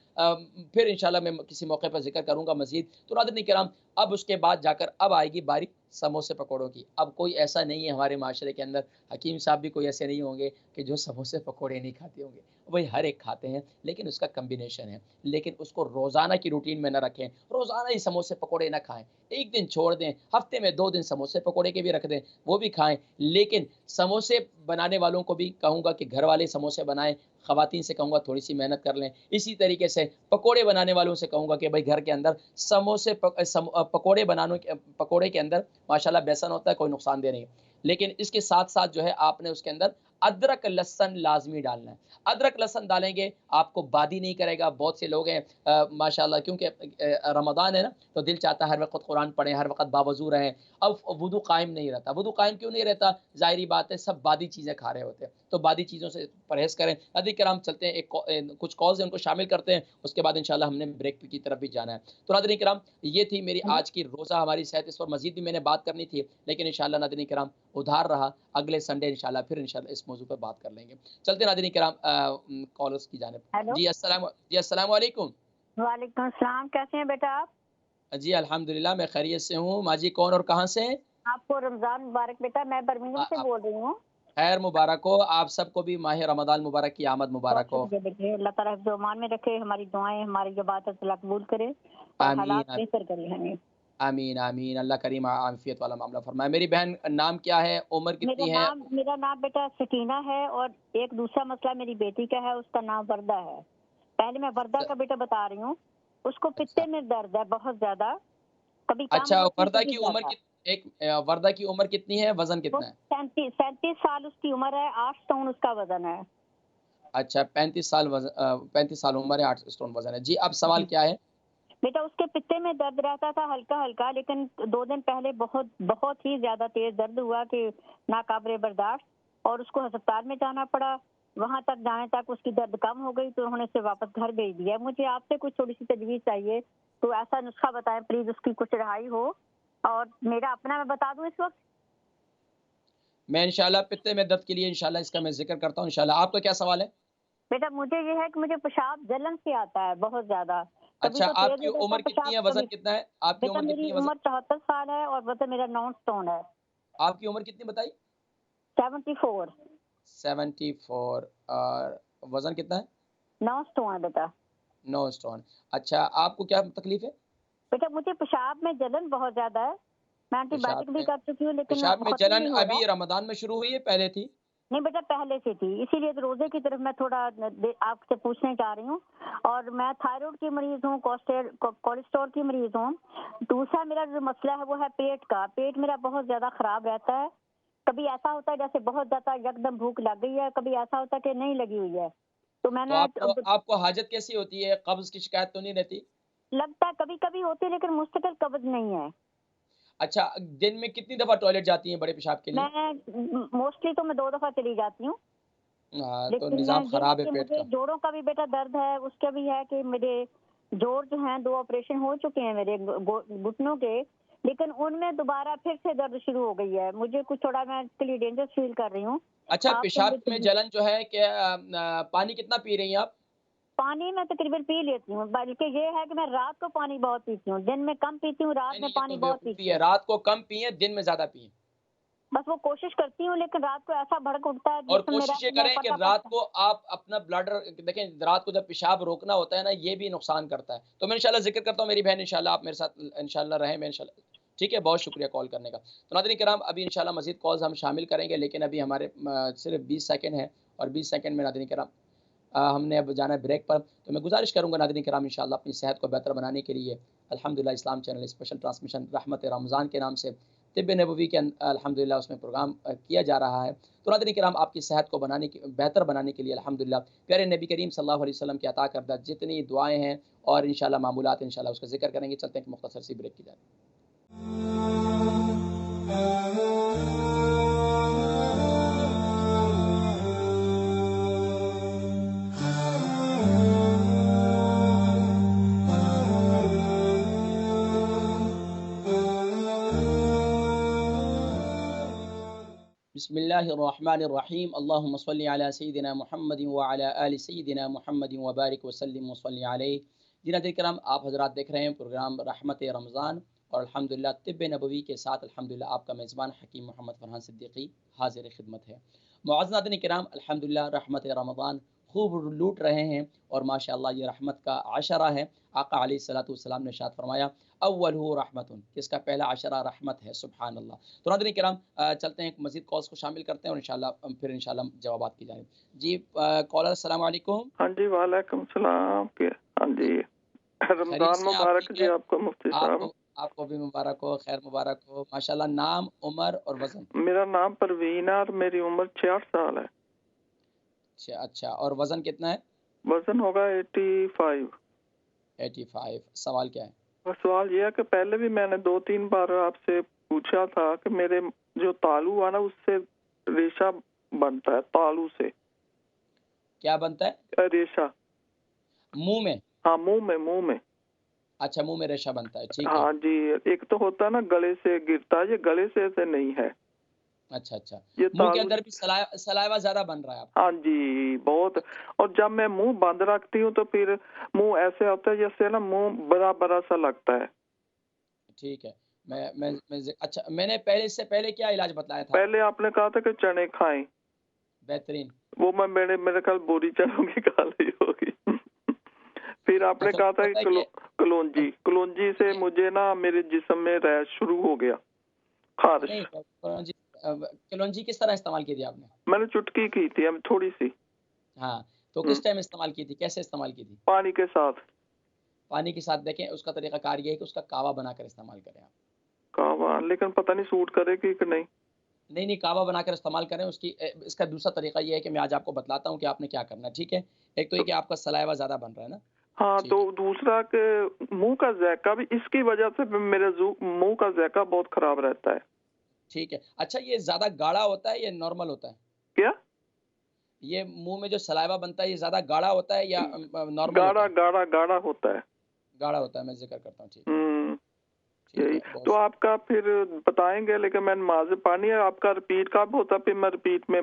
फिर इंशाल्लाह मैं किसी मौके पर ज़िक्र करूँगा मज़ीद। तो नाज़रीन किराम, अब उसके बाद जाकर अब आएगी बारी समोसे पकौड़ों की। अब कोई ऐसा नहीं है हमारे माशरे के अंदर, हकीम साहब भी कोई ऐसे नहीं होंगे कि जो समोसे पकौड़े नहीं खाते होंगे। वही हर एक खाते हैं, लेकिन उसका कॉम्बिनेशन है। लेकिन उसको रोज़ाना की रूटीन में ना रखें, रोज़ाना ही समोसे पकौड़े ना खाएँ। एक दिन छोड़ दें, हफ्ते में 2 दिन समोसे पकौड़े के भी रख दें, वो भी खाएँ। लेकिन समोसे बनाने वालों को भी कहूँगा कि घर वाले समोसे बनाएँ, ख़वातीन से कहूँगा थोड़ी-सी मेहनत कर लें। इसी तरीके से पकोड़े बनाने वालों से कहूँगा कि भई घर के अंदर पकोड़े पकोड़े के अंदर माशाल्लाह बेसन होता है, कोई नुकसानदेह नहीं। लेकिन इसके साथ-साथ जो है आपने उसके अंदर अदरक, लहसुन लाज़मी डालना है। अदरक, लहसुन डालेंगे, आपको बादी नहीं करेगा। बहुत से लोग हैं माशाल्लाह, क्योंकि रमज़ान है ना, तो दिल चाहता है हर वक़्त कुरान पढ़ें, हर वक़्त बावज़ू रहें। अब वुज़ू कायम नहीं रहता। वुज़ू कायम क्यों नहीं रहता? ज़ाहिर-सी बात है, सब बादी चीज़ें खा रहे होते हैं। तो बादी चीज़ों से परहेज़ करें। नाज़रीन किराम, चलते हैं कुछ कॉल्स हैं उनको शामिल करते हैं, उसके बाद इंशाल्लाह हमने ब्रेक की तरफ भी जाना है। तो नाज़रीन किराम, ये थी मेरी
हेलो।
आज की रोज़ा हमारी सेहत। इस पर मज़ीद भी मैंने बात करनी थी, लेकिन इंशाल्लाह नाज़रीन किराम उधार रहा। अगले संडे इंशाल्लाह इस मौजू पर बात कर लेंगे। चलते हैं नाज़रीन किराम कॉलर्स की जानिब।
हेलो।
जी अस्सलाम वालेकुम।
वालेकुम सलाम, कैसे हैं बेटा आप?
जी अल्हम्दुलिल्लाह, मैं खैरियत से हूँ। माँ जी कौन और कहाँ से हैं?
आपको रमज़ान मुबारक बेटा, मैं बर्मिंघम से
आप
बोल रही हूँ।
खैर मुबारक हो। आप सबको भी माह रमज़ान मुबारक की आमद
बहुत
मुबारक हो।
शुक्रिया बेटे, अल्लाह ताला हिफ्ज़-ओ-अमान में रखे, हमारी दुआएँ, हमारी इबादत अल्लाह कबूल करे और
आमीन,
हालात बेहतर करे हमें।
आमीन, आमीन। अल्लाह करीम आफ़ियत वाला मामला फरमाए। मेरी बहन नाम क्या है? उम्र कितनी है?
मेरा नाम बेटा सकीना है और एक दूसरा मसला मेरी बेटी का है, उसका नाम वर्दा है। पहले मैं वर्दा
स
का बेटा बता रही हूँ। उसको
अच्छा।
पित्ते में दर्द है बहुत ज़्यादा, कभी कम
अच्छा,
होती है,
वर्दा
कभी
की उम्र
ज़्यादा।
वर्दा की उम्र कितनी है? वज़न
वो
कितना है?
37 साल उसकी उम्र है, 8 स्टोन उसका वज़न है।
अच्छा, 35 साल उम्र है, 8 स्टोन वज़न है। जी, अब सवाल क्या है?
बेटा उसके पित्ते में दर्द रहता था हल्का-हल्का, लेकिन 2 दिन पहले बहुत बहुत ही ज़्यादा तेज़ दर्द हुआ कि नाकाबिले बर्दाश्त, और उसको अस्पताल में जाना पड़ा। वहाँ तक जाने तक उसकी दर्द कम हो गई, तो उन्होंने उसे वापस घर भेज दिया। मुझे आपसे कुछ थोड़ी-सी तजवीज़ चाहिए, तो ऐसा नुस्खा बताएँ प्लीज़, उसकी कुछ रिहाई हो। और मेरा अपना मैं बता दूँ इस वक़्त?
मैं इंशाल्लाह पित्ते में दर्द के लिए इंशाल्लाह इसका मैं ज़िक्र करता हूँ इंशाल्लाह। आपका क्या सवाल है?
बेटा मुझे ये है कि मुझे पेशाब जलन से आता है बहुत ज़्यादा। कभी
अच्छा,
तो तेज़
आपकी
हो जाता
उम्र
है
कितनी
पेशाब,
है? वज़न
कभी।
कितना है? आपकी
बेटा
उम्र कितनी
मेरी
है?
उम्र 74 साल है और वज़न मेरा 9 स्टोन है।
आपकी उम्र कितनी बताई?
74।
74 और वज़न कितना है?
9 स्टोन है बेटा।
9 स्टोन। अच्छा, आपको क्या तकलीफ़ है?
बेटा मुझे पेशाब में जलन बहुत ज़्यादा है। मैं
पेशाब
एंटीबायोटिक भी
में
कर चुकी हूँ, लेकिन
पेशाब
वो
में
ख़त्म
जलन
नहीं हो रहा।
अभी रमज़ान में शुरू हुई है, पहले थी?
नहीं बेटा पहले से थी, इसीलिए तो रोज़े की तरफ मैं थोड़ा आपसे पूछने चाह रही हूँ। और मैं थायरॉइड की मरीज़ हूँ, कोलेस्ट्रॉल की मरीज़ हूँ। दूसरा मेरा जो मसला है वो है पेट का। पेट मेरा बहुत ज़्यादा ख़राब रहता है। कभी ऐसा होता है जैसे बहुत ज़्यादा यकदम भूख लग गई है, कभी ऐसा होता है कि नहीं लगी हुई है। तो
तो
मैंने
आपको आपको हाजत कैसी होती है? कब्ज़ की शिकायत तो नहीं रहती?
लगता है कभी-कभी होती है, लेकिन मुस्तकिल कब्ज़ नहीं है।
अच्छा, दिन में कितनी दफ़ा टॉयलेट जाती हैं बड़े पेशाब के लिए?
मैं मोस्टली तो मैं 2 दफ़ा चली जाती हूँ।
तो
लेकिन
निज़ाम
ये है
ख़राब है
कि
पेट
मुझे
का।
जोड़ों का भी बेटा दर्द है, उसका भी है कि मेरे जोड़ जो हैं 2 ऑपरेशन हो चुके हैं मेरे घुटनों के, लेकिन उनमें दोबारा फिर से दर्द शुरू हो गई है। मुझे कुछ थोड़ा, मैं इसके लिए डेंजरस फ़ील कर रही हूँ।
अच्छा,
आपसे
पेशाब में
मुझे
जलन जो है क्या पानी कितना पी रही हैं आप?
पानी मैं तकरीबन पी लेती हूँ, बल्कि ये है कि मैं रात को पानी बहुत पीती हूँ। दिन में कम पीती हूँ, रात
नहीं,
में
नहीं, ये
पानी
तो
बहुत
बेवकूफ़ी
पीती
है।
हूँ।
रात को कम पिएँ, दिन में ज़्यादा पिएँ।
बस वो कोशिश करती हूँ, लेकिन रात को ऐसा भड़क उठता है
और
जिसमें मेरा,
कोशिश ये
मैं
करें कि रात
फटाफट।
को आप अपना ब्लडर देखें, रात को जब पेशाब रोकना होता है ना, ये भी नुकसान करता है। तो मैं इंशाल्लाह ज़िक्र करता हूँ मेरी बहन, इंशाल्लाह आप मेरे साथ इंशाल्लाह रहें, मैं इंशाल्लाह ठीक है, बहुत शुक्रिया कॉल करने का। तो नाज़रीन किराम, अभी इंशाल्लाह मज़ीद कॉल्स हम शामिल करेंगे, लेकिन अभी हमारे सिर्फ़ 20 सेकंड हैं और 20 सेकंड में नाज़रीन किराम हमने अब जाना है ब्रेक पर। तो मैं गुज़ारिश करूँगा नाज़रीन किराम इंशाल्लाह अपनी सेहत को बेहतर बनाने के लिए अल्हम्दुलिल्लाह इस्लाम चैनल स्पेशल ट्रांसमिशन रहमत रमज़ान के नाम से तिब्ब नबवी के अल्हम्दुलिल्लाह उसमें प्रोग्राम किया जा रहा है। तो नाज़रीन किराम, आपकी सेहत को बेहतर बनाने के लिए अल्हम्दुलिल्लाह प्यारे नबी करीम सल्लल्लाहु अलैहि वसल्लम के अता करदा जितनी दुआएँ हैं और इंशाल्लाह मामूलात इंशाल्लाह उसका जिक्र करेंगे। चलते हैं एक मुख्तसर सी ब्रेक की जाए। बिस्मिल्लाहिर्रहमानिर्रहीम। अल्लाहुम्मा सल्लि अला सय्यिदिना मुहम्मदिन व अला आलि सय्यिदिना मुहम्मदिन व बारिक व सल्लिम व सल्लि अलैहि। जी नाज़रीन किराम, आप हज़रात देख रहे हैं प्रोग्राम रहमत रमज़ान और अल्हम्दुलिल्लाह तिब्ब नबवी के साथ अल्हम्दुलिल्लाह आपका मेज़बान हकीम मोहम्मद फ़रहान सिद्दीकी हाज़िर खिदमत है। मुअज़्ज़ज़ नाज़रीन किराम, अल्हम्दुलिल्लाह रहमत रमज़ान खूब लूट रहे हैं और माशाअल्लाह ये रहमत का आशरा है। आका अलैहिस्सलातु वस्सलाम ने इरशाद फरमाया, अव्वलहु रहमतुन, कि इसका पहला आशरा रहमत है। सुभान अल्लाह। तो नाज़रीन किराम, चलते हैं मज़ीद कॉल्स को शामिल करते हैं और इंशाअल्लाह फिर इंशाअल्लाह जवाबात की जाएँ। जी कॉलर अस्सलाम वालेकुम।
हाँ जी, वालेकुम सलाम। हाँ जी,
खैरियत
रमज़ान
से हैं आप?
मुबारक
ठीक
जी
है?
आपको मुफ्ती साहब।
आपको आपको भी मुबारक हो, खैर मुबारक हो। माशाअल्लाह, नाम, उम्र और वज़न?
मेरा नाम परवीन है और मेरी उम्र 66 साल है।
अच्छा, अच्छा, और वज़न कितना है?
वजन होगा 85।
85। सवाल क्या है?
और सवाल ये है कि पहले भी मैंने 2-3 बार आपसे पूछा था कि मेरे जो तालू है ना उससे रेशा बनता है, तालू से
क्या बनता है?
रेशा।
मुँह में?
हाँ, मुंह में।
अच्छा, मुँह में रेशा बनता है, ठीक है।
हाँ जी, एक तो होता है ना गले से गिरता है, ये गले से नहीं है,
अच्छा, अच्छा।
ये
मुँह के
तालू।
अंदर भी सलाइवा ज़्यादा बन रहा है आपका?
हाँ जी, बहुत। और जब मैं मुंह बंद रखती हूँ तो फिर मुंह ऐसे होता है जैसे ना मुंह बड़ा-बड़ा सा लगता है।
ठीक है। अच्छा, मैंने पहले, इससे पहले क्या इलाज बताया था
पहले
आपको?
आपने कहा था कि चने खाएं,
बेहतरीन।
वो मेरे ख्याल बोरी चनों की खा ली होगी। फिर आपने
मतलब
कहा था
होता है
कि
कि
कलौंजी से
ये
मुझे ना मेरे जिस्म में रैश शुरू हो गया, खारिश।
नहीं, कलौंजी कलौंजी किस तरह इस्तेमाल की थी आपने?
मैंने चुटकी की थी, अब थोड़ी सी।
हाँ, तो
हम्म,
किस टाइम इस्तेमाल की थी? कैसे इस्तेमाल की थी?
पानी के साथ।
पानी के साथ। देखें, उसका तरीक़ाकार ये है कि उसका कावा बनाकर इस्तेमाल करें आप।
कहवा, लेकिन पता नहीं सूट करेगी कि नहीं।
नहीं, नहीं, कावा बनाकर इस्तेमाल करें। इसका दूसरा तरीका ये है कि मैं आज आपको बतलाता हूँ कि आपने क्या करना है, ठीक है? एक तो ये
तो
कि आपका सलाइवा ज़्यादा बन रहा है ना?
हाँ, तो
ठीक है,
दूसरा के मुंह का ज़ायका भी इसकी वजह से भी मेरे मुंह का ज़ायका बहुत खराब रहता है।
ठीक है। अच्छा, ये ज़्यादा गाढ़ा होता है या नॉर्मल होता है?
क्या?
ये मुँह में जो सलाइवा बनता है, ये ज़्यादा गाढ़ा होता है या नॉर्मल होता
गाढ़ा
है?
गाढ़ा गाढ़ा होता है।
गाढ़ा होता है, मैं ज़िक्र करता हूँ, ठीक है।
हम्म,
ठीक
यही।
है, बहुत
तो
शुक्रिया।
आपका फिर बताएंगे, लेकिन मैं नमाज़ पानी है आपका रिपीट कब होता, फिर मैं रिपीट में।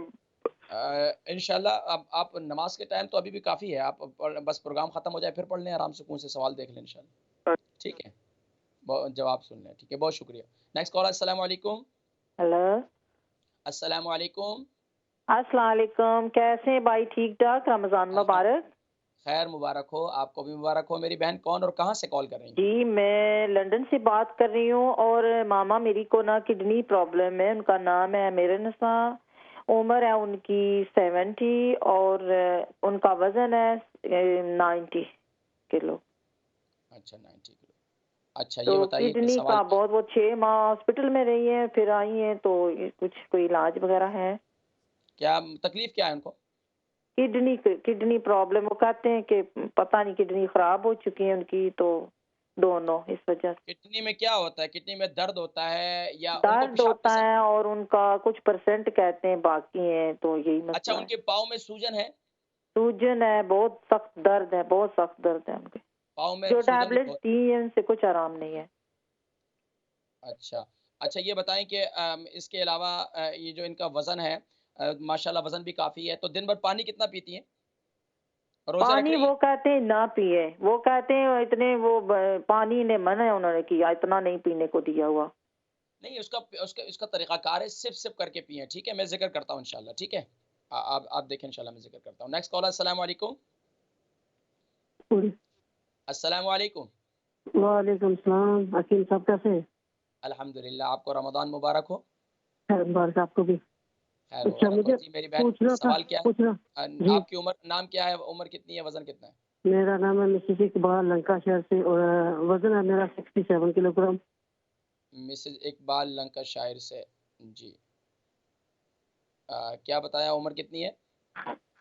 इंशाल्लाह अब आप नमाज के टाइम तो अभी भी काफ़ी है, आप बस प्रोग्राम ख़त्म हो जाए फिर पढ़ लें, आराम सुकून से सवाल देख लें इंशाल्लाह। ठीक है, जवाब सुन लें, ठीक है, बहुत शुक्रिया। Next call. अस्सलाम वालेकुम।
हेलो,
अस्सलाम वालेकुम।
अस्सलाम वालेकुम। कैसे हैं भाई? ठीक ठाक, रमजान
अल्हम
मुबारक।
खैर मुबारक हो, आपको भी मुबारक हो। मेरी बहन कौन और कहाँ से कॉल कर रही हैं?
जी, मैं लंदन से बात कर रही हूँ और मामा मेरी को ना किडनी प्रॉब्लम है। उनका नाम है मेरनसा, उम्र है उनकी 70 और उनका वजन है 90 किलो।
अच्छा, 90 किलो। अच्छा,
तो
ये बताइए कि
किडनी
सवाल
का बहुत बहुत 6 माह हॉस्पिटल में रही है, फिर आई हैं तो कुछ कोई इलाज वगैरह है?
क्या तकलीफ क्या है उनको?
किडनी प्रॉब्लम, वो कहते हैं कि पता नहीं किडनी खराब हो चुकी है उनकी, तो दोनों इस वजह से
किडनी में क्या होता है? किडनी में दर्द होता है या उनको
दर्द
पेशाब
होता
कैसे?
है और उनका कुछ परसेंट कहते हैं बाकी है, तो यही
अच्छा,
मसला है।
उनके पाँव में सूजन है?
सूजन है, बहुत सख्त दर्द है, बहुत सख्त दर्द है उनके।
पाँव में
जो
सूजन भी
टैबलेट्स
बहुत?
दी है उनसे कुछ आराम नहीं है।
अच्छा। अच्छा, ये बताएँ कि इसके अलावा ये जो इनका वज़न है, माशाल्लाह वज़न भी काफ़ी है, तो दिन भर पानी कितना पीती हैं? रोज़े रख
पानी
रही
वो
हैं?
कहते हैं ना पिए, वो कहते हैं इतने पानी ने मना उन्होंने किया, इतना नहीं पीने को दिया हुआ।
नहीं, उसका तरीक़ाकार है, सिप-सिप करके पिएँ, ठीक है? मैं ज़िक्र करता हूँ इंशाल्लाह, ठीक है? आप देखें इंशाल्लाह मैं ज़िक्र करता हूँ। Next collar. अस्सलाम वालेकुम। अस्सलाम वालेकुम।
वालेकुम सलाम। हकीम साहब कैसे हैं?
अल्हम्दुलिल्लाह, आपको रमज़ान मुबारक हो।
खैर मुबारक आपको भी।
खैर
अच्छा,
मुबारक हो।
मुझे
जी मेरी बहन,
पूछना था
सवाल क्या है?
पूछना जी।
आपकी उम्र, नाम क्या है, उम्र कितनी है, वज़न कितना है?
मेरा नाम है मिसेस इकबाल, लंकाशायर से, और वजन है मेरा 67 किलोग्राम।
मिसेज़ इकबाल लंकाशायर से। जी। क्या बताया, उम्र कितनी है?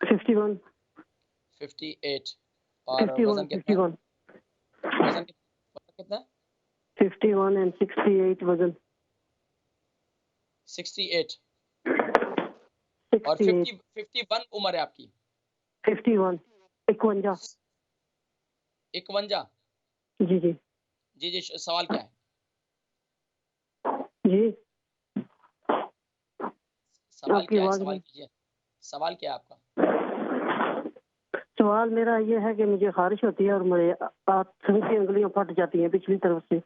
51
58। और
51
वज़न कितना है?
51
वजन कितना है?
51 and 68 वजन।
68 और 51 उम्र है आपकी?
51 51।
51।
जी जी
जी जी, सवाल क्या है?
जी,
सवाल
आपकी
क्या है?
आवाज
सवाल
में।
कीजिए। सवाल क्या है आपका?
सवाल मेरा ये है कि मुझे खारिश होती है और मेरे हाथों की उंगलियां फट जाती हैं पिछली तरफ से।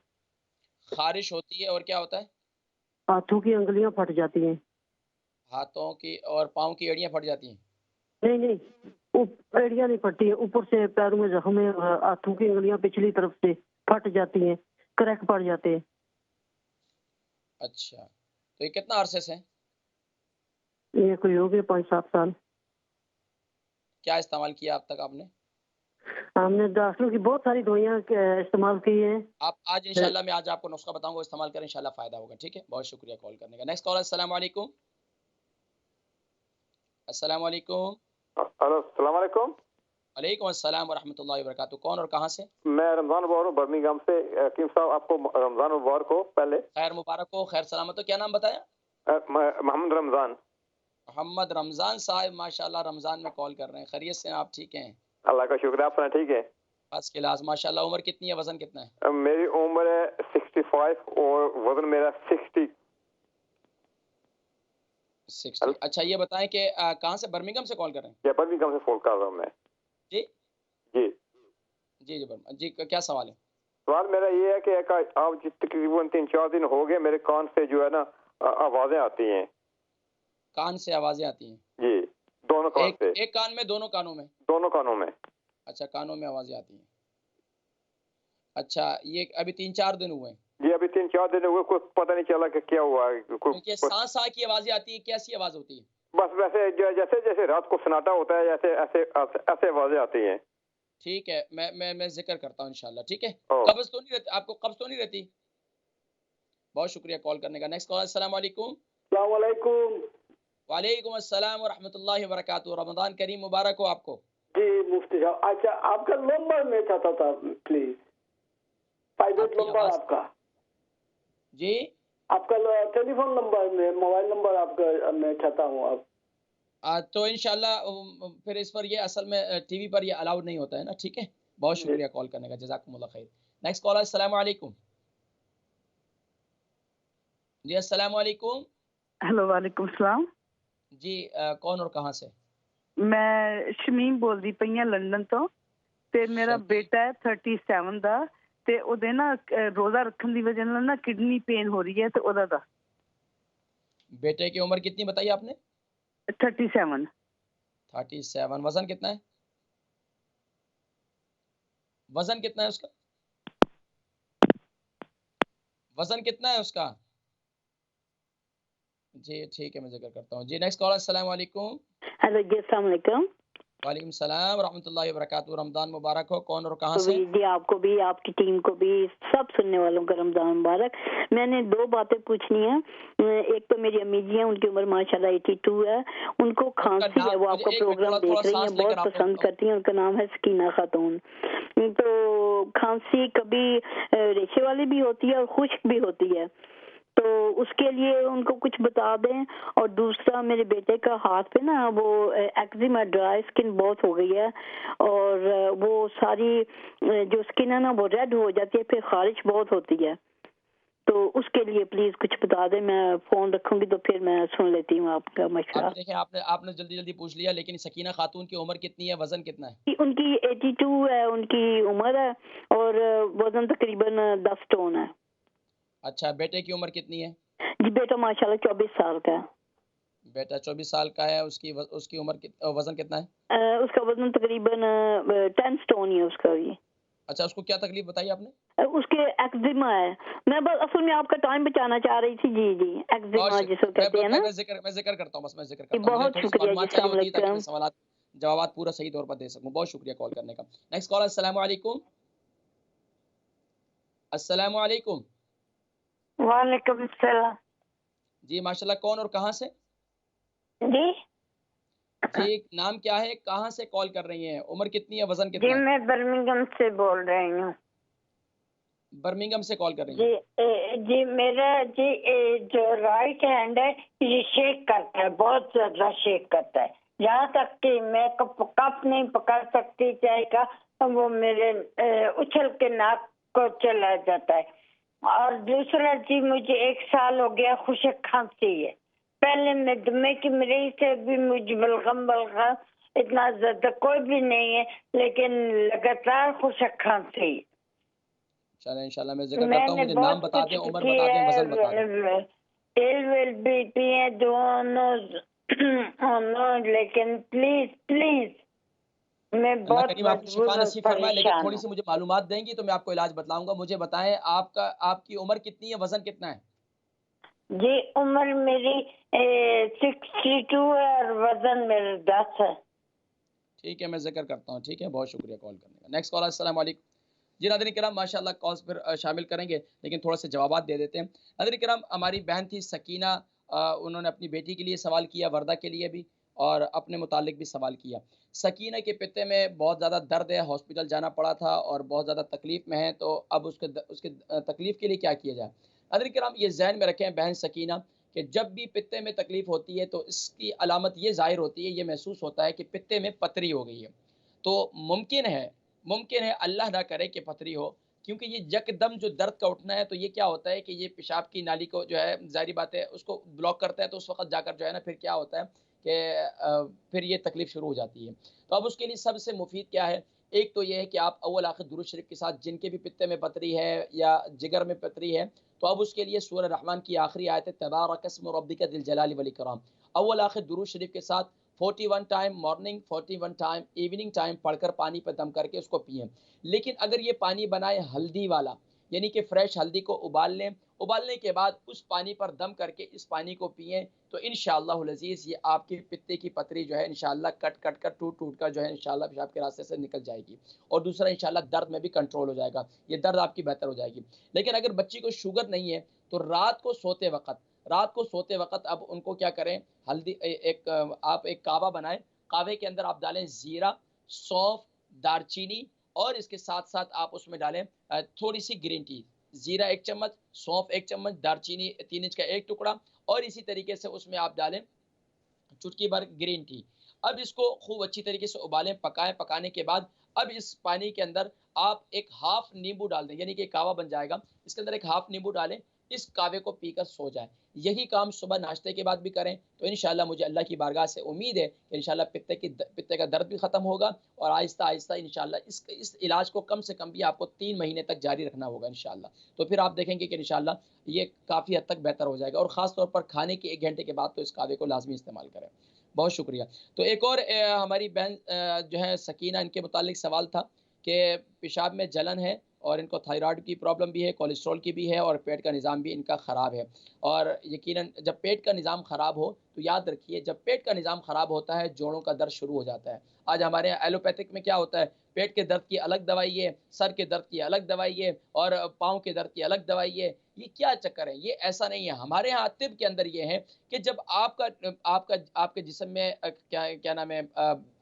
खारिश होती है और क्या होता है?
हाथों की उंगलियां फट जाती हैं।
हाथों की और पाँव की एड़ियां फट जाती हैं?
नहीं नहीं, एड़ियां नहीं फटती है, ऊपर से पैरों में जख्म है, हाथों की उंगलियां पिछली तरफ से फट जाती हैं, क्रैक पड़ जाते हैं।
अच्छा, तो ये कितना अरसे से है?
ये कोई हो गए 5-7 साल।
क्या इस्तेमाल किया अब तक आपने?
हमने डॉक्टरों की बहुत सारी दवाइयाँ इस्तेमाल की हैं।
आप आज इंशाल्लाह, मैं आज आपको नुस्खा बताऊंगा, इस्तेमाल करें, इंशाल्लाह फ़ायदा होगा। ठीक है, बहुत शुक्रिया कॉल करने का। नेक्स्ट कॉलर, अस्सलाम वालेकुम। अस्सलाम वालेकुम।
हेलो, अस्सलाम वालेकुम।
वालेकुम अस्सलाम व रहमतुल्लाहि व बरकातुहू। कौन और कहाँ से?
मैं रमजान मुबारक हूँ, बर्मिंघम से। हकीम साहब, आपको रमजान मुबारक हो। पहले
खैर मुबारक हो, खैर सलामत हो। क्या नाम बताया?
मोहम्मद रमजान।
मोहम्मद रमज़ान साहब, माशाल्लाह रमज़ान में कॉल कर रहे हैं। खैरियत से हैं आप? ठीक हैं?
अल्लाह का शुक्र, आप सुना ठीक है?
बस क्लास, माशाल्लाह। उम्र कितनी है, वज़न कितना है?
मेरी उम्र है 65 और वजन मेरा 60।
60। अच्छा, ये बताएं कि कहाँ से, बर्मिंघम से कॉल कर रहे हैं?
या बर्मिंघम से फोन कर रहा हूँ मैं।
जी
जी
जी जी जी, क्या सवाल है?
सवाल मेरा ये है कि आप तकरीबन 3-4 दिन हो गए, मेरे कान से जो है ना आवाजें आती हैं।
कान से आवाज़ें आती हैं?
जी, दोनों कान से।
एक कान में, दोनों कानों में?
दोनों कानों में।
अच्छा, कानों में आवाज़ें आती हैं। अच्छा, ये अभी 3-4 दिन हुए हैं?
जी, अभी 3-4 दिन हुए, कुछ पता नहीं चला कि क्या हुआ है।
देखिए, सा की आवाज़ें आती है, कैसी आवाज़ होती है?
बस वैसे जैसे जैसे रात को सन्नाटा होता है, ऐसे ऐसे ऐसे आवाजें आती हैं।
ठीक है, मैं जिक्र करता हूँ इंशाल्लाह। ठीक है,
ओ।
कब्ज़ तो नहीं रहती आपको? कब्ज़ तो नहीं रहती? बहुत शुक्रिया कॉल करने का। नेक्स्ट कॉल, अस्सलाम वालेकुम।
अस्सलाम वालेकुम।
वालेकुम अस्सलाम व रहमतुल्लाहि व बरकातुहू। रमज़ान करीम मुबारक हो आपको।
जी मुफ्ती साहब, अच्छा आपका नंबर मैं चाहता था प्लीज, प्राइवेट
आपकी
नंबर
आवाज़
आपका,
जी,
आपका टेलीफोन नंबर में, मोबाइल नंबर आपका मैं चाहता हूँ। आप
तो इंशाल्लाह फिर इस पर ये असल में टीवी पर ये अलाउड नहीं होता है ना। ठीक है, बहुत शुक्रिया कॉल करने का, जज़ाकुमुल्लाह खैर। नेक्स्ट कॉलर, अस्सलाम वालेकुम। जी अस्सलाम वालेकुम।
हेलो, वालेकुम सलाम।
जी कौन और कहाँ से?
मैं शमीम बोलदी पई हां लंदन तो। ते मेरा बेटा है 37 ਦਾ ਤੇ ਉਹਦੇ ਨਾ ਰੋਜ਼ਾ ਰੱਖਣ ਦੀ ਵਜ੍ਹਾ ਨਾਲ ਨਾ ਕਿਡਨੀ पेन हो रही है ਤੇ ਉਹਦਾ ਦਾ।
बेटे की उम्र कितनी बताई आपने?
37।
37। वजन कितना है? वजन कितना है उसका? वजन कितना है उसका? जी ठीक है, मैं जिक्र करता हूँ। जी नेक्स्ट कॉलर, अस्सलाम वालेकुम।
हेलो जी, अस्सलाम वालेकुम।
वालेकुम सलाम रहमतुल्लाहि व बरकातुहू। रमज़ान मुबारक हो। कौन और कहाँ से?
जी आपको भी, आपकी टीम को भी, सब सुनने वालों को रमजान मुबारक। मैंने 2 बातें पूछनी है। एक तो मेरी अम्मी जी हैं, उनकी उम्र माशाल्लाह 82 है, उनको खांसी है, वो आपका प्रोग्राम देख रही हैं, बहुत पसंद करती हैं। उनका नाम है सकीना खातून। तो खांसी कभी रेशे वाली भी होती है और खुश्क भी होती है, तो उसके लिए उनको कुछ बता दें। और दूसरा, मेरे बेटे का हाथ पे ना वो एक्जिमा, ड्राई स्किन बहुत हो गई है, और वो सारी जो स्किन है ना वो रेड हो जाती है, फिर खारिश बहुत होती है। तो उसके लिए प्लीज कुछ बता दें। मैं फोन रखूंगी तो फिर मैं सुन लेती हूँ आपका मशवरा।
आप देखें, आपने जल्दी जल्दी पूछ लिया, लेकिन सकीना खातून की उम्र कितनी है, वजन कितना है?
उनकी 82 है उनकी उम्र है, और वजन तकरीबन 10 स्टोन है।
अच्छा, बेटे की उम्र कितनी है?
जी बेटा माशाल्लाह 24 साल का है।
बेटा 24 साल का है। उसकी उम्र वजन कितना है?
उसका वजन तकरीबन 10 स्टोन ही है उसका भी।
अच्छा, उसको क्या तकलीफ बताई आपने?
उसके एक्जिमा है। मैं बस असल में आपका टाइम बचाना चाह रही थी। जी जी, एक्जिमा जिसको कहते हैं ना।
मैं जिक्र करता हूँ, बस मैं जिक्र करता हूँ।
बहुत शुक्रिया जी,
चाहिए होती है ताकि मैं सवालात जवाब पूरा सही तौर पर दे सकूं। बहुत शुक्रिया कॉल करने का। नेक्स्ट कॉलर, अस्सलाम वालेकुम। अस्सलाम वालेकुम।
वालेकुम सलाम।
जी माशाल्लाह, कौन और कहाँ से?
जी
जी नाम क्या है, कहाँ से कॉल कर रही हैं, उम्र कितनी है, वजन कितना
जी
है?
मैं बर्मिंघम से बोल रही हूँ।
बर्मिंघम से कॉल कर रही
जी
हैं।
जी मेरा जी जो राइट हैंड है ये शेक करता है, बहुत ज्यादा शेक करता है, यहाँ तक कि मैं कप नहीं पकड़ सकती चाय का, तो वो मेरे उछल के नाक को चला जाता है। और दूसरा जी मुझे 1 साल हो गया खुशक खांसी है। पहले मैं दमे की मरीज से भी मुझे बलगम इतना ज्यादा कोई भी नहीं है, लेकिन लगातार खुशक खांसी।
इंशाल्लाह मैं जिक्र करता हूँ,
मैंने
मुझे नाम
बहुत
बता
कुछ
दें, उम्र
किया
बता दें, वजन बता
है,
दें।
तेल वेल भी पिए दोनों लेकिन प्लीज प्लीज मैं
अल्लाह
बहुत
करीम आपको शिफा
मजबूर और
नसीब फरमाए, लेकिन
परेशान
थोड़ी
हूँ।
सी मुझे मालूमात देंगी तो मैं आपको इलाज बताऊंगा। मुझे बताएं आपकी उम्र कितनी है, वजन कितना है?
जी उम्र मेरी 62 है और वजन मेरा 10 है।
ठीक है, मैं जिक्र करता हूँ। ठीक है, बहुत शुक्रिया कॉल करने का। नेक्स्ट कॉल, अस्सलाम वालेकुम। जी नाज़रीन किराम, माशाल्लाह कॉल्स फिर शामिल करेंगे, लेकिन थोड़ा से जवाबात दे देते हैं। नाज़रीन किराम, हमारी बहन थी सकीना, उन्होंने अपनी बेटी के लिए सवाल किया, वर्दा के लिए भी, और अपने मुतालिक भी सवाल किया। सकीना के पित्ते में बहुत ज़्यादा दर्द है, हॉस्पिटल जाना पड़ा था और बहुत ज़्यादा तकलीफ़ में है, तो अब उसके तकलीफ़ के लिए क्या किया जाए? नाज़रीन किराम, ये ज़हन में रखें बहन सकीना, कि जब भी पित्ते में तकलीफ़ होती है तो इसकी अलामत ये ज़ाहिर होती है, ये महसूस होता है कि पित्ते में पथरी हो गई है। तो मुमकिन है अल्लाह ना करे कि पथरी हो, क्योंकि ये यकदम जो दर्द का उठना है, तो ये क्या होता है कि ये पेशाब की नाली को जो है, ज़ाहिर बात है, उसको ब्लॉक करता है, तो उस वक़्त जाकर जो है ना, फिर क्या होता है कि फिर ये तकलीफ़ शुरू हो जाती है। तो अब उसके लिए सबसे मुफ़ीद क्या है? एक तो ये है कि आप अव्वल आखिर दुरूद शरीफ के साथ, जिनके भी पित्ते में पथरी है या जिगर में पथरी है, तो अब उसके लिए सूरह रहमान की आखिरी आयत है, तबारकस्मु रब्बिका ज़िल जलाली वल इकराम। अव्वल आखिर दुरूद शरीफ के साथ 41 time morning, 41 time evening time पढ़कर पानी पर दम करके उसको पिएँ। लेकिन अगर ये पानी बनाए हल्दी वाला, यानी कि फ्रेश हल्दी को उबाल लें, उबालने के बाद उस पानी पर दम करके इस पानी को पिएँ, तो इंशाअल्लाहुल अज़ीज़ ये आपके पित्ते की पथरी जो है इंशाअल्लाह कट कर, टूट कर जो है इंशाअल्लाह पेशाब के रास्ते से निकल जाएगी। और दूसरा, इंशाअल्लाह दर्द में भी कंट्रोल हो जाएगा, ये दर्द आपकी बेहतर हो जाएगी। लेकिन अगर बच्ची को शुगर नहीं है, तो रात को सोते वक़्त अब उनको क्या करें, आप एक कावा बनाएँ, कावे के अंदर आप डालें ज़ीरा, सौंफ, दालचीनी, और इसके साथ-साथ आप उसमें डालें थोड़ी-सी ग्रीन टी। ज़ीरा 1 चम्मच, सौंफ 1 चम्मच, दालचीनी 3 इंच का 1 टुकड़ा, और इसी तरीके से उसमें आप डालें चुटकी भर ग्रीन टी। अब इसको खूब अच्छी तरीके से उबालें, पकाएँ, पकाने के बाद अब इस पानी के अंदर आप एक हाफ़ नींबू डाल दें, यानी कि कावा बन जाएगा। इसके अंदर एक हाफ़ नींबू डालें, इस कावे को पीकर सो जाएँ। यही काम सुबह नाश्ते के बाद भी करें, तो इंशाअल्लाह मुझे अल्लाह की बारगाह से उम्मीद है कि इंशाअल्लाह पित्ते का दर्द भी ख़त्म होगा, और आहिस्ता-आहिस्ता इंशाअल्लाह इस इलाज को कम से कम भी आपको 3 महीने तक जारी रखना होगा इंशाअल्लाह। तो फिर आप देखेंगे कि इंशाअल्लाह ये काफ़ी हद तक बेहतर हो जाएगा, और ख़ास तौर पर खाने के 1 घंटे के बाद तो इस कावे को लाज़मी इस्तेमाल करें। बहुत शुक्रिया। तो एक और हमारी बहन जो है सकीना, इनके मुतालिक सवाल था कि पेशाब में जलन है, और इनको थायराइड की प्रॉब्लम भी है, कोलेस्ट्रॉल की भी है, और पेट का निज़ाम भी इनका ख़राब है। और यकीनन जब पेट का निज़ाम ख़राब हो, तो याद रखिए, जब पेट का निज़ाम ख़राब होता है, जोड़ों का दर्द शुरू हो जाता है। आज हमारे यहाँ एलोपैथिक में क्या होता है, पेट के दर्द की अलग दवाई है, सर के दर्द की अलग दवाई है, और पाँव के दर्द की अलग दवाई है। ये क्या चक्कर है? ये ऐसा नहीं है। हमारे यहाँ तिब के अंदर ये है कि जब आपके जिस्म में क्या नाम है,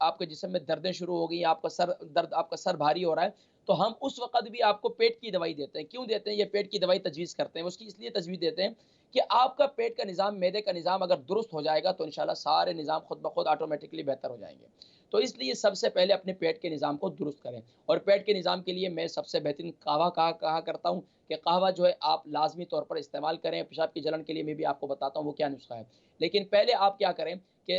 आपके जिस्म में दर्दें शुरू हो गई, आपका सर भारी हो रहा है, तो हम उस वक़्त भी आपको पेट की दवाई देते हैं। क्यों देते हैं? ये पेट की दवाई तजवीज़ करते हैं। उसकी इसलिए तजवीज़ देते हैं कि आपका पेट का निज़ाम, मैदे का निज़ाम अगर दुरुस्त हो जाएगा, तो इंशाअल्लाह सारे निज़ाम खुद ब खुद ऑटोमेटिकली बेहतर हो जाएँगे। तो इसलिए सबसे पहले अपने पेट के निज़ाम को दुरुस्त करें, और पेट के निज़ाम के लिए मैं सबसे बेहतरीन कहवा कहा करता हूँ कि कहवा जो है आप लाज़मी तौर पर इस्तेमाल करें। पेशाब की जलन के लिए मैं भी आपको बताता हूँ वो क्या नुस्ख़ा है। लेकिन पहले आप क्या करें कि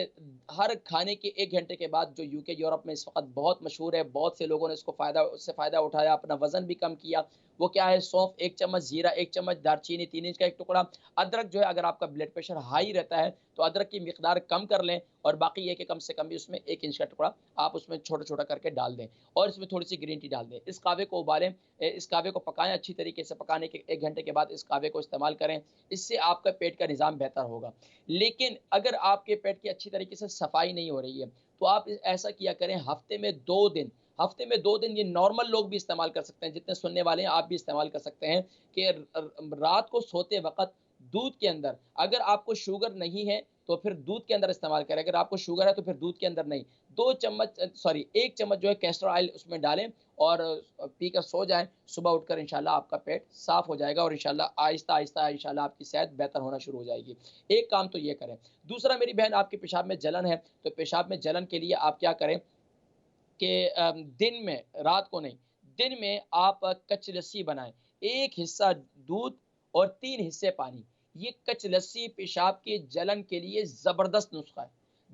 हर खाने के 1 घंटे के बाद, जो यूके, यूरोप में इस वक़्त बहुत मशहूर है, बहुत से लोगों ने उससे फ़ायदा उठाया, अपना वज़न भी कम किया, वो क्या है, सौंफ 1 चम्मच, ज़ीरा 1 चम्मच, दालचीनी 3 इंच का 1 टुकड़ा, अदरक जो है, अगर आपका ब्लड प्रेशर हाई रहता है, तो अदरक की मिक़दार कम कर लें, और बाकी ये कि कम से कम भी उसमें 1 इंच का टुकड़ा आप उसमें छोटा-छोटा करके डाल दें, और इसमें थोड़ी-सी ग्रीन टी डाल दें। इस कहवे को उबालें, इस कहवे को पकाएँ अच्छी तरीके से, पकाने के 1 घंटे के बाद इस कहवे को इस्तेमाल करें। इससे आपका पेट का निज़ाम बेहतर होगा। लेकिन अगर आपके पेट की अच्छी तरीके से सफाई नहीं हो रही है, तो आप ऐसा किया करें, हफ्ते में 2 दिन ये नॉर्मल लोग भी इस्तेमाल कर सकते हैं, जितने सुनने वाले हैं आप भी इस्तेमाल कर सकते हैं, कि रात को सोते वक़्त दूध के अंदर, अगर आपको शुगर नहीं है तो फिर दूध के अंदर इस्तेमाल करें। अगर आपको शुगर है तो फिर दूध के अंदर नहीं, 1 चम्मच जो है कैस्टर ऑयल उसमें डालें और पीकर सो जाएं। सुबह उठकर इंशाल्लाह आपका पेट साफ हो जाएगा और इंशाल्लाह आहिस्ता आहिस्ता इंशाल्लाह आपकी सेहत बेहतर होना शुरू हो जाएगी। एक काम तो ये करें। दूसरा, मेरी बहन, आपके पेशाब में जलन है, तो पेशाब में जलन के लिए आप क्या करें कि दिन में, रात को नहीं, दिन में आप कच्ची लस्सी बनाएं, 1 हिस्सा दूध और 3 हिस्से पानी। ये कच्ची लस्सी पेशाब के जलन के लिए ज़बरदस्त नुस्खा है।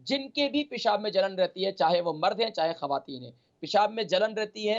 जिनके भी पेशाब में जलन रहती है, चाहे वो मर्द हैं चाहे ख़वातीन हैं, पेशाब में जलन रहती है,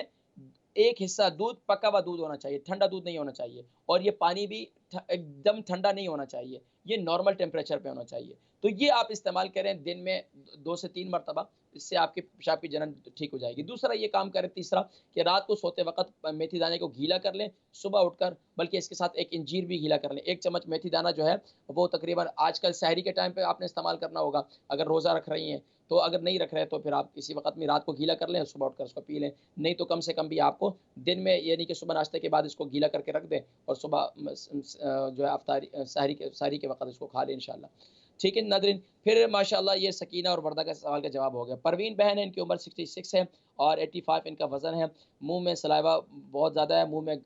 1 हिस्सा दूध, पका हुआ दूध होना चाहिए, ठंडा दूध नहीं होना चाहिए, और ये पानी भी एकदम ठंडा नहीं होना चाहिए, ये नॉर्मल टेम्परेचर पे होना चाहिए। तो ये आप इस्तेमाल करें दिन में 2 से 3 मरतबा, इससे आपके पेशाब की जलन ठीक हो जाएगी। दूसरा ये काम करें, तीसरा, कि रात को सोते वक्त मेथी दाने को गीला कर लें, सुबह उठकर, बल्कि इसके साथ 1 इंजीर भी गीला कर लें। 1 चम्मच मेथी दाना जो है वो तकरीबन आजकल सहरी के टाइम पे आपने इस्तेमाल करना होगा, अगर रोज़ा रख रही हैं तो। अगर नहीं रख रहे तो फिर आप इसी वक्त में रात को गीला कर लें, सुबह उठकर उसको पी लें। नहीं तो कम से कम भी आपको दिन में, यानी कि सुबह नाश्ते के बाद इसको गीला करके रख दें और सुबह जो है अफ्तारी सहरी के वक्त इसको खा लें इंशाल्लाह। ठीक है नादरीन, फिर माशाल्लाह ये सकीना और वर्दा का सवाल का जवाब हो गया। परवीन बहन है, इनकी उम्र 66 है और 85 इनका वज़न है। मुंह में सलाइवा बहुत ज़्यादा है, मुंह में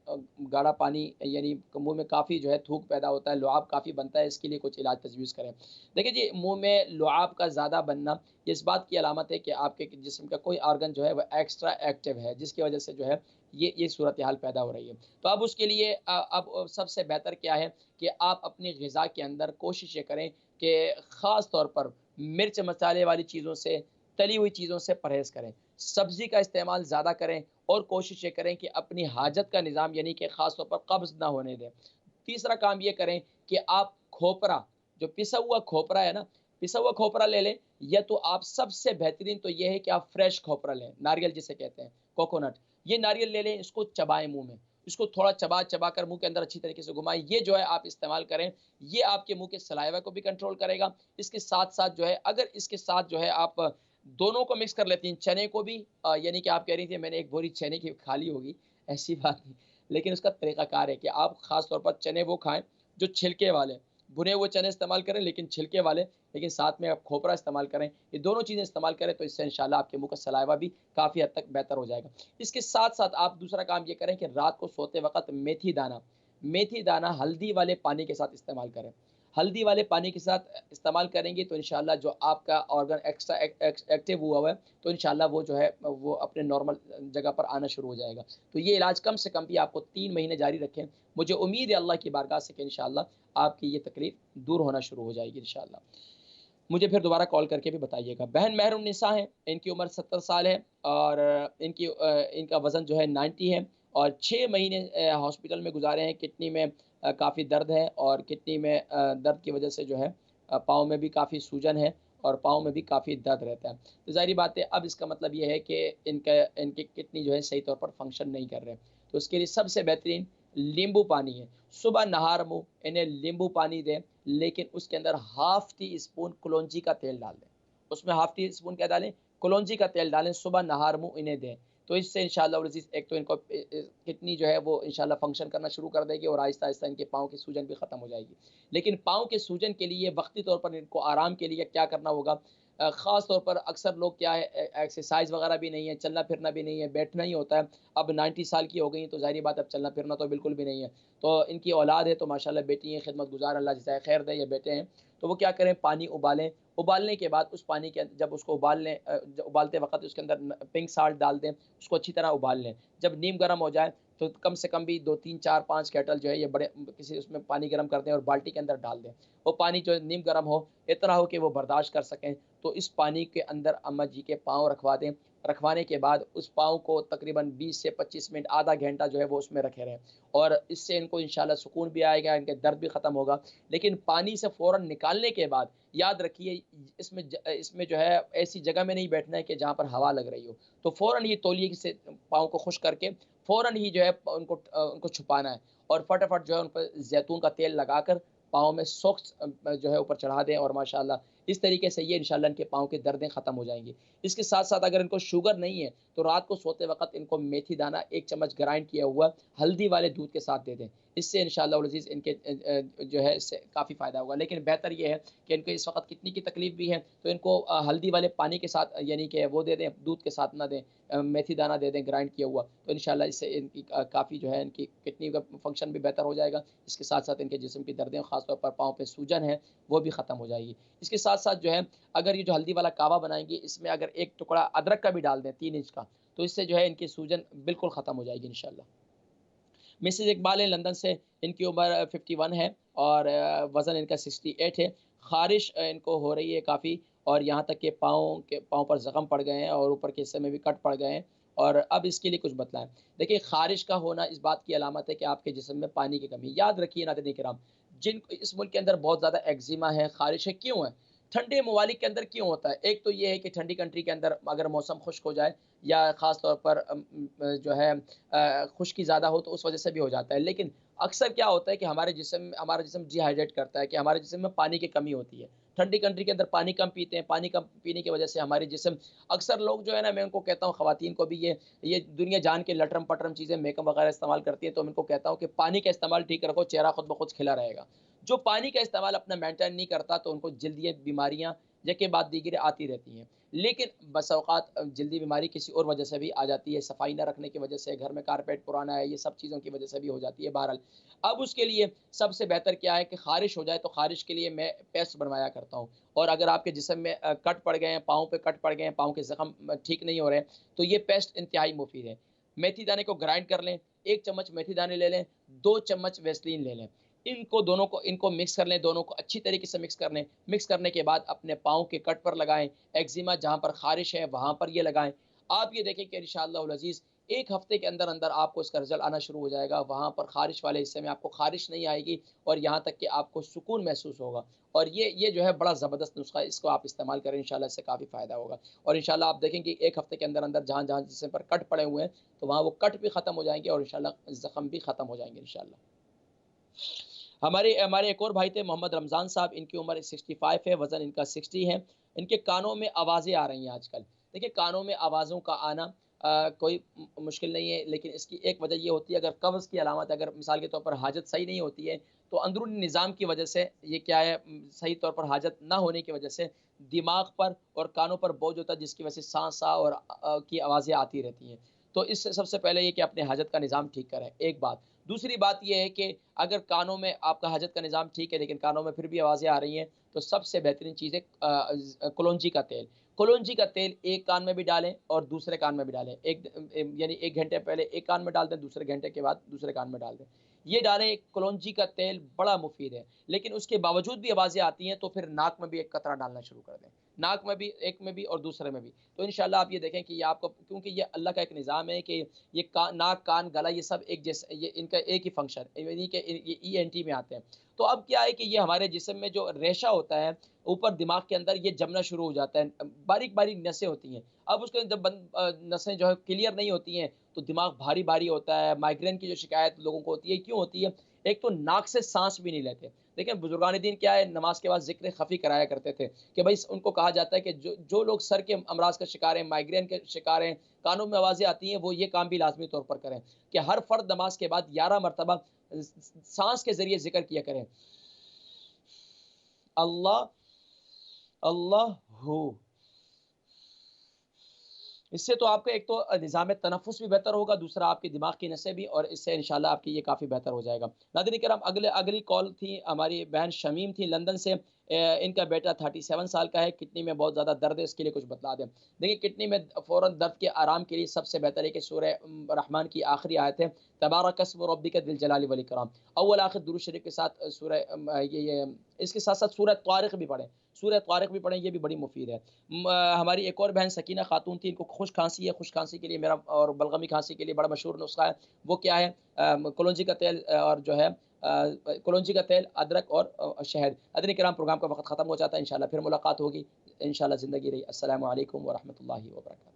गाढ़ा पानी, यानी मुंह में काफ़ी जो है थूक पैदा होता है, लुआब काफ़ी बनता है। इसके लिए कुछ इलाज तजवीज़ करें। देखिए जी, मुंह में लुआब का ज़्यादा बनना ये इस बात की अलामत है कि आपके जिस्म का कोई ऑर्गन जो है वह एक्स्ट्रा एक्टिव है, जिसकी वजह से जो है ये सूरत हाल पैदा हो रही है। तो अब उसके लिए अब सबसे बेहतर क्या है कि आप अपनी ग़िज़ा के अंदर कोशिश ये करें कि ख़ास तौर पर मिर्च मसाले वाली चीज़ों से, तली हुई चीज़ों से परहेज़ करें, सब्ज़ी का इस्तेमाल ज़्यादा करें और कोशिश ये करें कि अपनी हाजत का निज़ाम, यानी कि ख़ास तौर पर कब्ज़ ना होने दें। तीसरा काम ये करें कि आप खोपरा, जो पिसा हुआ खोपरा है ना, पिसा हुआ खोपरा ले लें, या तो आप सबसे बेहतरीन तो ये है कि आप फ्रेश खोपरा लें, नारियल जिसे कहते हैं, कोकोनट। ये नारियल ले लें, इसको चबाएं मुंह में, इसको थोड़ा चबा कर मुंह के अंदर अच्छी तरीके से घुमाएं। ये जो है आप इस्तेमाल करें, ये आपके मुंह के सलाइवा को भी कंट्रोल करेगा। इसके साथ साथ जो है, अगर इसके साथ जो है आप दोनों को मिक्स कर लेती हैं, चने को भी, यानी कि आप कह रही थी मैंने 1 बोरी चने की खा ली होगी, ऐसी बात नहीं, लेकिन उसका तरीक़ाकार है कि आप ख़ास तौर पर चने वो खाएं जो छिलके वाले, भुने हुए चने इस्तेमाल करें लेकिन छिलके वाले, लेकिन साथ में आप खोपरा इस्तेमाल करें। ये दोनों चीज़ें इस्तेमाल करें तो इससे इंशाल्लाह आपके मुंह का सलाइवा भी काफ़ी हद तक बेहतर हो जाएगा। इसके साथ साथ आप दूसरा काम ये करें कि रात को सोते वक्त मेथी दाना हल्दी वाले पानी के साथ इस्तेमाल करें। हल्दी वाले पानी के साथ इस्तेमाल करेंगे तो इंशाल्लाह जो आपका ऑर्गन एक्स्ट्रा एक्टिव हुआ है तो इंशाल्लाह वो जो है वो अपने नॉर्मल जगह पर आना शुरू हो जाएगा। तो ये इलाज कम से कम भी आपको 3 महीने जारी रखें। मुझे उम्मीद है अल्लाह की बारगाह से कि इंशाल्लाह आपकी ये तकलीफ दूर होना शुरू हो जाएगी इंशाल्लाह। मुझे फिर दोबारा कॉल करके भी बताइएगा। बहन महरुन्निसा हैं, इनकी उम्र 70 साल है और इनका वज़न जो है 90 है और 6 महीने हॉस्पिटल में गुजारे हैं। किडनी में काफ़ी दर्द है और किडनी में दर्द की वजह से जो है पाँव में भी काफ़ी सूजन है और पाँव में भी काफ़ी दर्द रहता है। तो ज़ाहिर बात है, अब इसका मतलब ये है कि इनकी किडनी जो है सही तौर पर फंक्शन नहीं कर रहे। तो उसके लिए सबसे बेहतरीन नींबू पानी है। सुबह नहार मुँह इन्हें नींबू पानी दें, लेकिन उसके अंदर हाफ़ टी स्पून कलौंजी का तेल डाल दें। उसमें हाफ़ टी स्पून क्या डालें? कलौंजी का तेल डालें। सुबह नहार मुँह इन्हें दें, तो इससे इंशाअल्लाह और एक तो इनको किडनी जो है वो इंशाअल्लाह फंक्शन करना शुरू कर देगी और आहिस्ता आहिस्ता इनके पाँव की सूजन भी ख़त्म हो जाएगी। लेकिन पाँव के सूजन के लिए वक्ती तौर पर इनको आराम के लिए क्या करना होगा? ख़ास तौर पर अक्सर लोग क्या है, एक्सरसाइज वगैरह भी नहीं है, चलना फिरना भी नहीं है, बैठना ही होता है। अब 90 साल की हो गई तो ज़ाहिर बात, अब चलना फिरना तो बिल्कुल भी नहीं है। तो इनकी औलाद है तो माशाल्लाह बेटी हैं, खिदमत गुज़ार, अल्लाह जज़ाए खैर दे, ये बेटे हैं। तो वो क्या करें, पानी उबालें। उबालने के बाद उस पानी के जब उसको उबाल लें, उबालते वक्त उसके अंदर पिंक साल्ट डाल दें, उसको अच्छी तरह उबाल लें। जब नीम गर्म हो जाए तो कम से कम भी 2, 3, 4, 5 केटल जो है ये बड़े किसी उसमें पानी गर्म कर दें और बाल्टी के अंदर डाल दें। वो पानी जो नीम गर्म हो, इतना हो कि वो बर्दाश्त कर सकें, तो इस पानी के अंदर अम्मा जी के पाँव रखवा दें। रखवाने के बाद उस पाँव को तकरीबन 20 से 25 मिनट, आधा घंटा जो है वो उसमें रखे रहें और इससे इनको इंशाल्लाह सुकून भी आएगा, इनके दर्द भी ख़त्म होगा। लेकिन पानी से फ़ौरन निकालने के बाद याद रखिए, इसमें जो है ऐसी जगह में नहीं बैठना है कि जहाँ पर हवा लग रही हो। तो फ़ौरन ही तौलिए से पाँव को खुश करके फ़ौरन ही जो है उनको छुपाना है और फटाफट जो है उन पर ज़ैतून का तेल लगाकर पाँव में सॉक्स जो है ऊपर चढ़ा दें और माशाअल्लाह इस तरीके से ये इंशाल्लाह इनके पाँव के दर्दें ख़त्म हो जाएंगी। इसके साथ साथ अगर इनको शुगर नहीं है तो रात को सोते वक्त इनको मेथी दाना 1 चम्मच ग्राइंड किया हुआ हल्दी वाले दूध के साथ दे दें। इससे इंशाअल्लाह वल अज़ीज़ इनके जो है इससे काफ़ी फ़ायदा होगा। लेकिन बेहतर ये है कि इनको इस वक्त कितनी की तकलीफ़ भी है तो इनको हल्दी वाले पानी के साथ यानी कि वो दे दें, दूध के साथ ना दें, मेथी दाना दे दें ग्राइंड किया हुआ, तो इंशाल्लाह इससे इनकी काफ़ी जो है इनकी किडनी का फंक्शन भी बेहतर हो जाएगा। इसके साथ साथ इनके जिस्म की दर्दें, ख़ासतौर पर पाँव पे सूजन है, वो भी ख़त्म हो जाएगी। इसके साथ साथ जो है अगर ये जो हल्दी वाला कावा बनाएंगे इसमें अगर 1 टुकड़ा अदरक का भी डाल दें 3 इंच का, तो इससे जो है इनकी सूजन बिल्कुल ख़त्म हो जाएगी इंशाल्लाह। मिसेस इकबाल है लंदन से, इनकी उम्र 51 है और वज़न इनका 68 है। ख़ारिश इनको हो रही है काफ़ी और यहाँ तक कि पाँव पर ज़ख़म पड़ गए हैं और ऊपर के हिस्से में भी कट पड़ गए हैं और अब इसके लिए कुछ बतलाएं। देखिए, ख़ारिश का होना इस बात की अलामत है कि आपके जिस्म में पानी की कमी। याद रखिए नाज़रीन किराम, जिन इस मुल्क के अंदर बहुत ज़्यादा एक्जिमा है, ख़ारिश है, क्यों है? ठंडे ममालिक के अंदर क्यों होता है? एक तो ये है कि ठंडी कंट्री के अंदर अगर मौसम खुश्क हो जाए या ख़ास तौर पर जो है खुश्की ज़्यादा हो तो उस वजह से भी हो जाता है। लेकिन अक्सर क्या होता है कि हमारा जिस्म डिहाइड्रेट करता है, कि हमारे जिस्म में पानी की कमी होती है। ठंडी कंट्री के अंदर पानी कम पीते हैं, पानी कम पीने की वजह से हमारे जिस्म, अक्सर लोग जो है ना, मैं उनको कहता हूँ ख़वातीन को भी, ये दुनिया जान के लटरम-पटरम चीज़ें मेकअप वगैरह इस्तेमाल करती है, तो मैं उनको कहता हूँ कि पानी का इस्तेमाल ठीक रखो, चेहरा खुद ब खुद खिला रहेगा। जो पानी का इस्तेमाल अपना मेंटेन नहीं करता तो उनको जल्दी बीमारियाँ यके बाद दीगरे आती रहती हैं। लेकिन बस औक़ात जल्दी बीमारी किसी और वजह से भी आ जाती है, सफाई ना रखने की वजह से, घर में कारपेट पुराना है, ये सब चीज़ों की वजह से भी हो जाती है। बहरहाल अब उसके लिए सबसे बेहतर क्या है कि ख़ारिश हो जाए तो ख़ारिश के लिए मैं पेस्ट बनवाया करता हूँ। और अगर आपके जिस्म में कट पड़ गए हैं, पाँव पे कट पड़ गए हैं, पाँव के ज़ख़म ठीक नहीं हो रहे हैं, तो ये पेस्ट इंतहाई मुफ़ीद है। मेथी दाने को ग्राइंड कर लें, 1 चम्मच मेथी दाने ले लें, 2 चम्मच वेस्लीन ले लें, इनको मिक्स कर लें, दोनों को अच्छी तरीके से मिक्स कर लें। मिक्स करने के बाद अपने पाँव के कट पर लगाएँ, एक्जिमा जहाँ पर ख़ारिश है वहाँ पर ये लगाएँ। आप ये देखें कि इंशाअल्लाह अज़ीज़ 1 हफ़्ते के अंदर अंदर आपको इसका रिज़ल्ट आना शुरू हो जाएगा। वहाँ पर ख़ारिश वाले हिस्से में आपको ख़ारिश नहीं आएगी और यहाँ तक कि आपको सुकून महसूस होगा। और ये जो है बड़ा ज़बरदस्त नुस्ख़ा है, इसको आप इस्तेमाल करें, इंशाअल्लाह इससे काफ़ी फ़ायदा होगा। और इंशाअल्लाह आप देखें कि 1 हफ़्ते के अंदर अंदर जहाँ-जहाँ जिस्म पर कट पड़े हुए हैं तो वहाँ वो कट भी ख़त्म हो जाएँगे और इंशाअल्लाह ज़ख़म भी ख़त्म हो जाएँगे इंशाअल्लाह। हमारे एक और भाई थे मोहम्मद रमज़ान साहब, इनकी उम्र 65 है, वज़न इनका 60 है। इनके कानों में आवाज़ें आ रही हैं आजकल। देखिए, कानों में आवाज़ों का आना कोई मुश्किल नहीं है, लेकिन इसकी एक वजह ये होती है, अगर कब्ज़ की अलामत, अगर मिसाल के तौर पर हाजत सही नहीं होती है तो अंदरूनी निज़ाम की वजह से ये क्या है, सही तौर पर हाजत ना होने की वजह से दिमाग पर और कानों पर बोझ होता है, जिसकी वजह से सा और की आवाज़ें आती रहती हैं। तो इससे सबसे पहले ये कि अपने हाजत का निज़ाम ठीक करें, एक बात। दूसरी बात ये है कि अगर कानों में आपका हाजत का निज़ाम ठीक है लेकिन कानों में फिर भी आवाज़ें आ रही हैं तो सबसे बेहतरीन चीज़ है कलौंजी का तेल। कलौंजी का तेल एक कान में भी डालें और दूसरे कान में भी डालें। यानी 1 घंटे पहले एक कान में डाल दें, दूसरे घंटे के बाद दूसरे कान में डाल दें। ये डालें, कलौंजी का तेल बड़ा मुफीद है। लेकिन उसके बावजूद भी आवाज़ें आती हैं तो फिर नाक में भी 1 कतरा डालना शुरू कर दें। नाक में भी, एक में भी और दूसरे में भी। तो इंशाअल्लाह आप ये देखें कि ये आपको, क्योंकि ये अल्लाह का एक निज़ाम है कि ये नाक, कान, गला, ये सब एक जैसे, ये इनका एक ही फंक्शन, यानी कि ये ENT में आते हैं। तो अब क्या है कि ये हमारे जिस्म में जो रेशा होता है ऊपर दिमाग के अंदर, ये जमना शुरू हो जाता है। बारीक-बारीक नसें होती हैं। अब उसके जब नसें जो है क्लियर नहीं होती हैं तो दिमाग भारी-भारी होता है। माइग्रेन की जो शिकायत लोगों को होती है, क्यों होती है? एक तो नाक से सांस भी नहीं लेते। देखिए, बुजुर्गान दीन क्या है, नमाज के बाद ज़िक्र ख़फ़ी कराया करते थे कि भाई उनको कहा जाता है कि जो लोग सर के अमराज का शिकार हैं, माइग्रेन के शिकार हैं, कानों में आवाज़ें आती हैं, वो ये काम भी लाज़मी तौर पर करें कि हर फ़र्द नमाज के बाद 11 मरतबा सांस के ज़रिए ज़िक्र किया करें, अल्लाह अल्लाहू। इससे तो आपका एक तो निज़ाम तनफ़ुस भी बेहतर होगा, दूसरा आपके दिमाग की नसें भी, और इससे इंशाल्लाह आपकी ये काफ़ी बेहतर हो जाएगा। नाज़रीन किराम, अगली कॉल थी हमारी बहन शमीम थी लंदन से। इनका बेटा 37 साल का है, किडनी में बहुत ज़्यादा दर्द है, इसके लिए कुछ बतला दें। देखिए, किडनी में फ़ौरन दर्द के आराम के लिए सबसे बेहतर है कि सूरह रहमान की आखिरी आयत है, तबारक अस्मु रब्बिका ज़िल जलाली वल इकराम, अव्वल आखिर दुरूद शरीफ के साथ सूरह इसके साथ साथ सूरह तारिक भी पढ़ें, सूरह तारिक भी पढ़ें, ये भी बड़ी मुफीद है। हमारी एक और बहन सकीना खातून थी, इनको खुश खांसी है। खुश खांसी के लिए मेरा, और बलगमी खांसी के लिए बड़ा मशहूर नुस्खा है, वो क्या है, कलौंजी का तेल और जो है कलौंजी का तेल, अदरक और शहद। नाज़रीन किराम, प्रोग्राम का वक्त ख़त्म हो जाता है, इंशाल्लाह फिर मुलाकात होगी, इंशाल्लाह ज़िंदगी रही। अस्सलामु अलैकुम व रहमतुल्लाहि व बरकातुहू।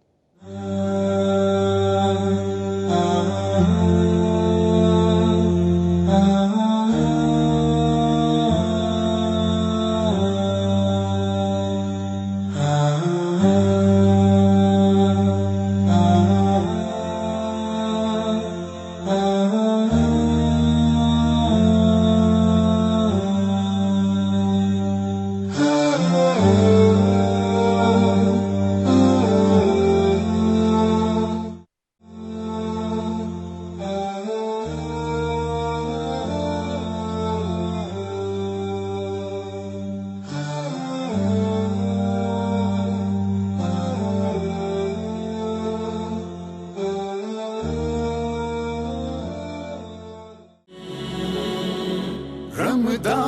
रमदान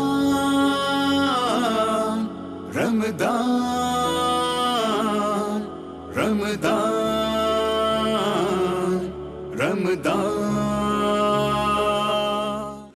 रमदान